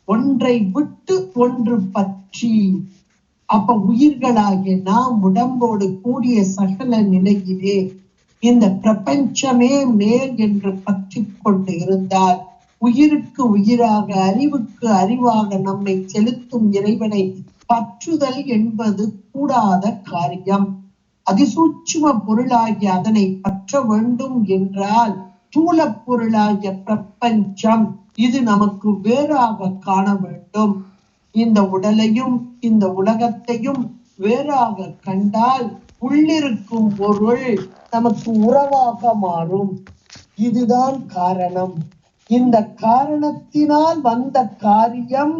ஒன்றை விட்டு ஒன்று பற்றி. அப்ப உயிர்களாகிய நாம் உடம்போடு கூடிய சகல நிலையிலே இந்த பிரபஞ்சமே மேல் என்று பற்றி கொண்டு இருந்தால், உயிருக்கு உயிராக அறிவுக்கு அறிவாக நம்மை செலுத்தும் இறைவனை பற்றுதல் என்பது கூடாத காரியம். அதிசூட்சும பொருளாகிய அதனை பற்ற வேண்டும் என்றால் தூள பொருளாகிய பிரபஞ்சம் இது நமக்கு வேறாக காண வேண்டும். இந்த உடலையும் இந்த உலகத்தையும் வேறாக கண்டால் உள்ளிருக்கும் பொருள் நமக்கு உறவாக மாறும். இதுதான் காரணம். இந்த காரணத்தினால் வந்த காரியம்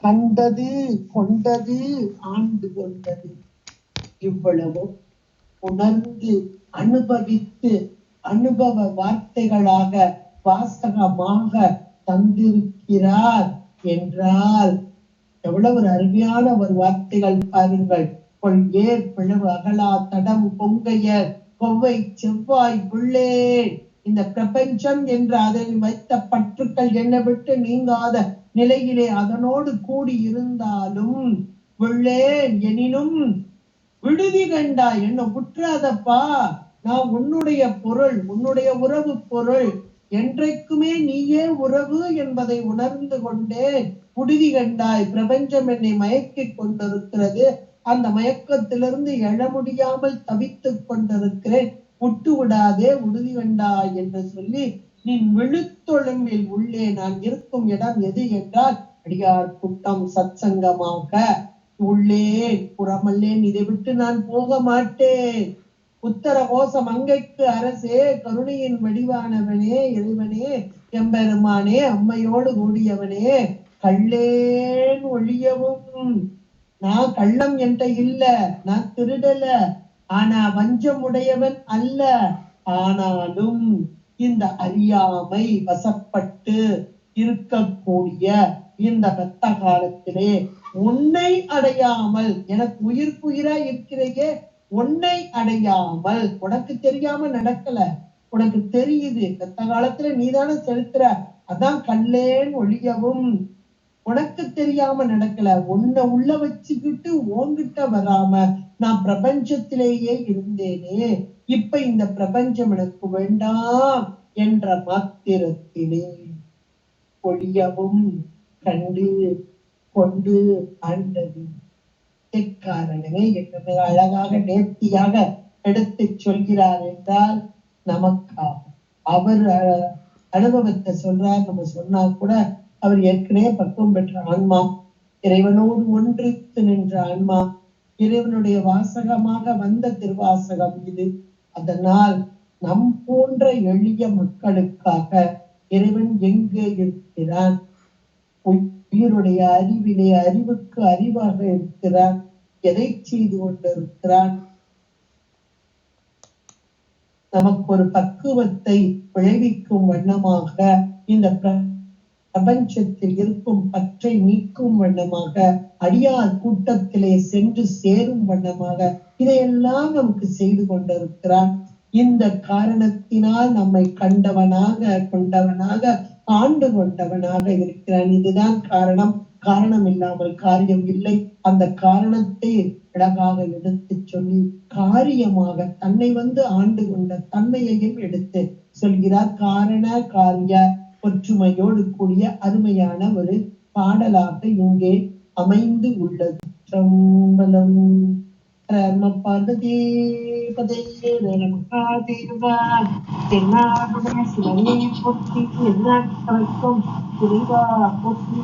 கண்டது, கொண்டது, ஆண்டு கொண்டது. இவ்வளவு உணர்ந்து அனுபவித்து அனுபவ வார்த்தைகளாக வாசகமாக தந்திருக்கிறார் என்றால் எவ்வளவு ஒரு அருமையான ஒரு வார்த்தைகள் பாருங்கள். கொள்கேர் பிளவு அகலா தடம் பொங்கையர் கொவ்வை செவ்வாய் உள்ளே. இந்த பிரபஞ்சம் என்று அதனை வைத்த பற்றுக்கள் என்னை விட்டு நீங்காத நிலையிலே அதனோடு கூடி இருந்தாலும் உள்ளேன் எனினும் விடுதி கண்டாய். என்ன உற்றாதப்பா, நான் உன்னுடைய பொருள், உன்னுடைய உறவு பொருள், என்றைக்குமே நீயே உறவு என்பதை உணர்ந்து கொண்டே விடுதி கண்டாய். பிரபஞ்சம் என்னை மயக்கி கொண்டிருக்கிறது, அந்த மயக்கத்திலிருந்து எழ முடியாமல் தவித்துக் கொண்டிருக்கிறேன், விட்டு விடாதே விடுதி கண்டாய் என்று சொல்லி, நீ விழுத்தொழும்பில் உள்ளே. நான் இருக்கும் இடம் எது என்றால் அடியார் கூட்டம் சத்சங்கமாக உள்ளேன், புறமல்லேன், இதை விட்டு நான் போக மாட்டேன். உத்தர கோச மங்கைக்கு அரசே, கருணையின் வடிவானவனே, இறைவனே, எம்பெருமானே, அம்மையோடு கூடியவனே, கள்ளேன் ஒழியவும். நான் கள்ளம் என்ற இல்ல, நான் திருடல, ஆனா வஞ்சம் உடையவன் அல்ல. ஆனாலும் இந்த அறியாமை வசப்பட்டு இருக்கக்கூடிய இந்த கத்த காலத்திலே உன்னை அடையாமல், எனக்கு உயிர்க்குயிரா இருக்கிறையே, உன்னை அடையாமல், உனக்கு தெரியாம நடக்கல, உனக்கு தெரியுது. கத்த காலத்துல நீதானே செலுத்துற, அதான் கல்லேன் ஒழியவும். உனக்கு தெரியாம நடக்கல, உன்னை உள்ள வச்சுக்கிட்டு உன்கிட்ட வராம நான் பிரபஞ்சத்திலேயே இருந்தேனே, இப்ப இந்த பிரபஞ்சம் எனக்கு வேண்டாம் என்ற மாத்திரத்திலே ஒழியவும் கண்டு கொண்டு ஆண்டது. எக்காரணமே என்று மிக அழகாக நேர்த்தியாக எடுத்து சொல்கிறார் என்றால் நமக்காக. அவர் அனுபவத்தை சொல்றார். நம்ம சொன்னா கூட அவர் ஏற்கனவே பக்குவம் பெற்ற ஆன்மா, இறைவனோடு ஒன்றித்து நின்ற ஆன்மா, இறைவனுடைய வாசகமாக வந்த திருவாசகம் இது. அதனால் நம் போன்ற எளிய மக்களுக்காக இறைவன் எங்கே இருக்கிறான்? உயிருடைய அறிவிலே அறிவுக்கு அறிவாக இருக்கிறான். எதை செய்து கொண்டிருக்கிறான்? நமக்கு ஒரு பக்குவத்தை விளைவிக்கும் வண்ணமாக, இந்த பிரபஞ்சத்தில் இருக்கும் பற்றை நீக்கும் வண்ணமாக, அடியார் கூட்டத்திலே சென்று சேரும் வண்ணமாக இதையெல்லாம் நமக்கு செய்து கொண்டிருக்கிறான். இந்த காரணத்தினால் நம்மை கண்டவனாக கொண்டவனாக ஆண்டு கொண்டவனாக இருக்கிறான். இதுதான் காரணம். காரணம் இல்லாமல் காரியம் இல்லை. அந்த காரணத்தை அழகாக எடுத்து சொல்லி காரியமாக தன்னை ஆண்டு கொண்ட தன்மையையும் எடுத்து சொல்கிறார். காரண காரிய ஒற்றுமையோடு கூடிய அருமையான ஒரு பாடலாக இங்கே அமைந்து உள்ளது. சம்பளம் சிவனே போற்றி, எந்நாட்டவர்க்கும் இறைவா போற்றி.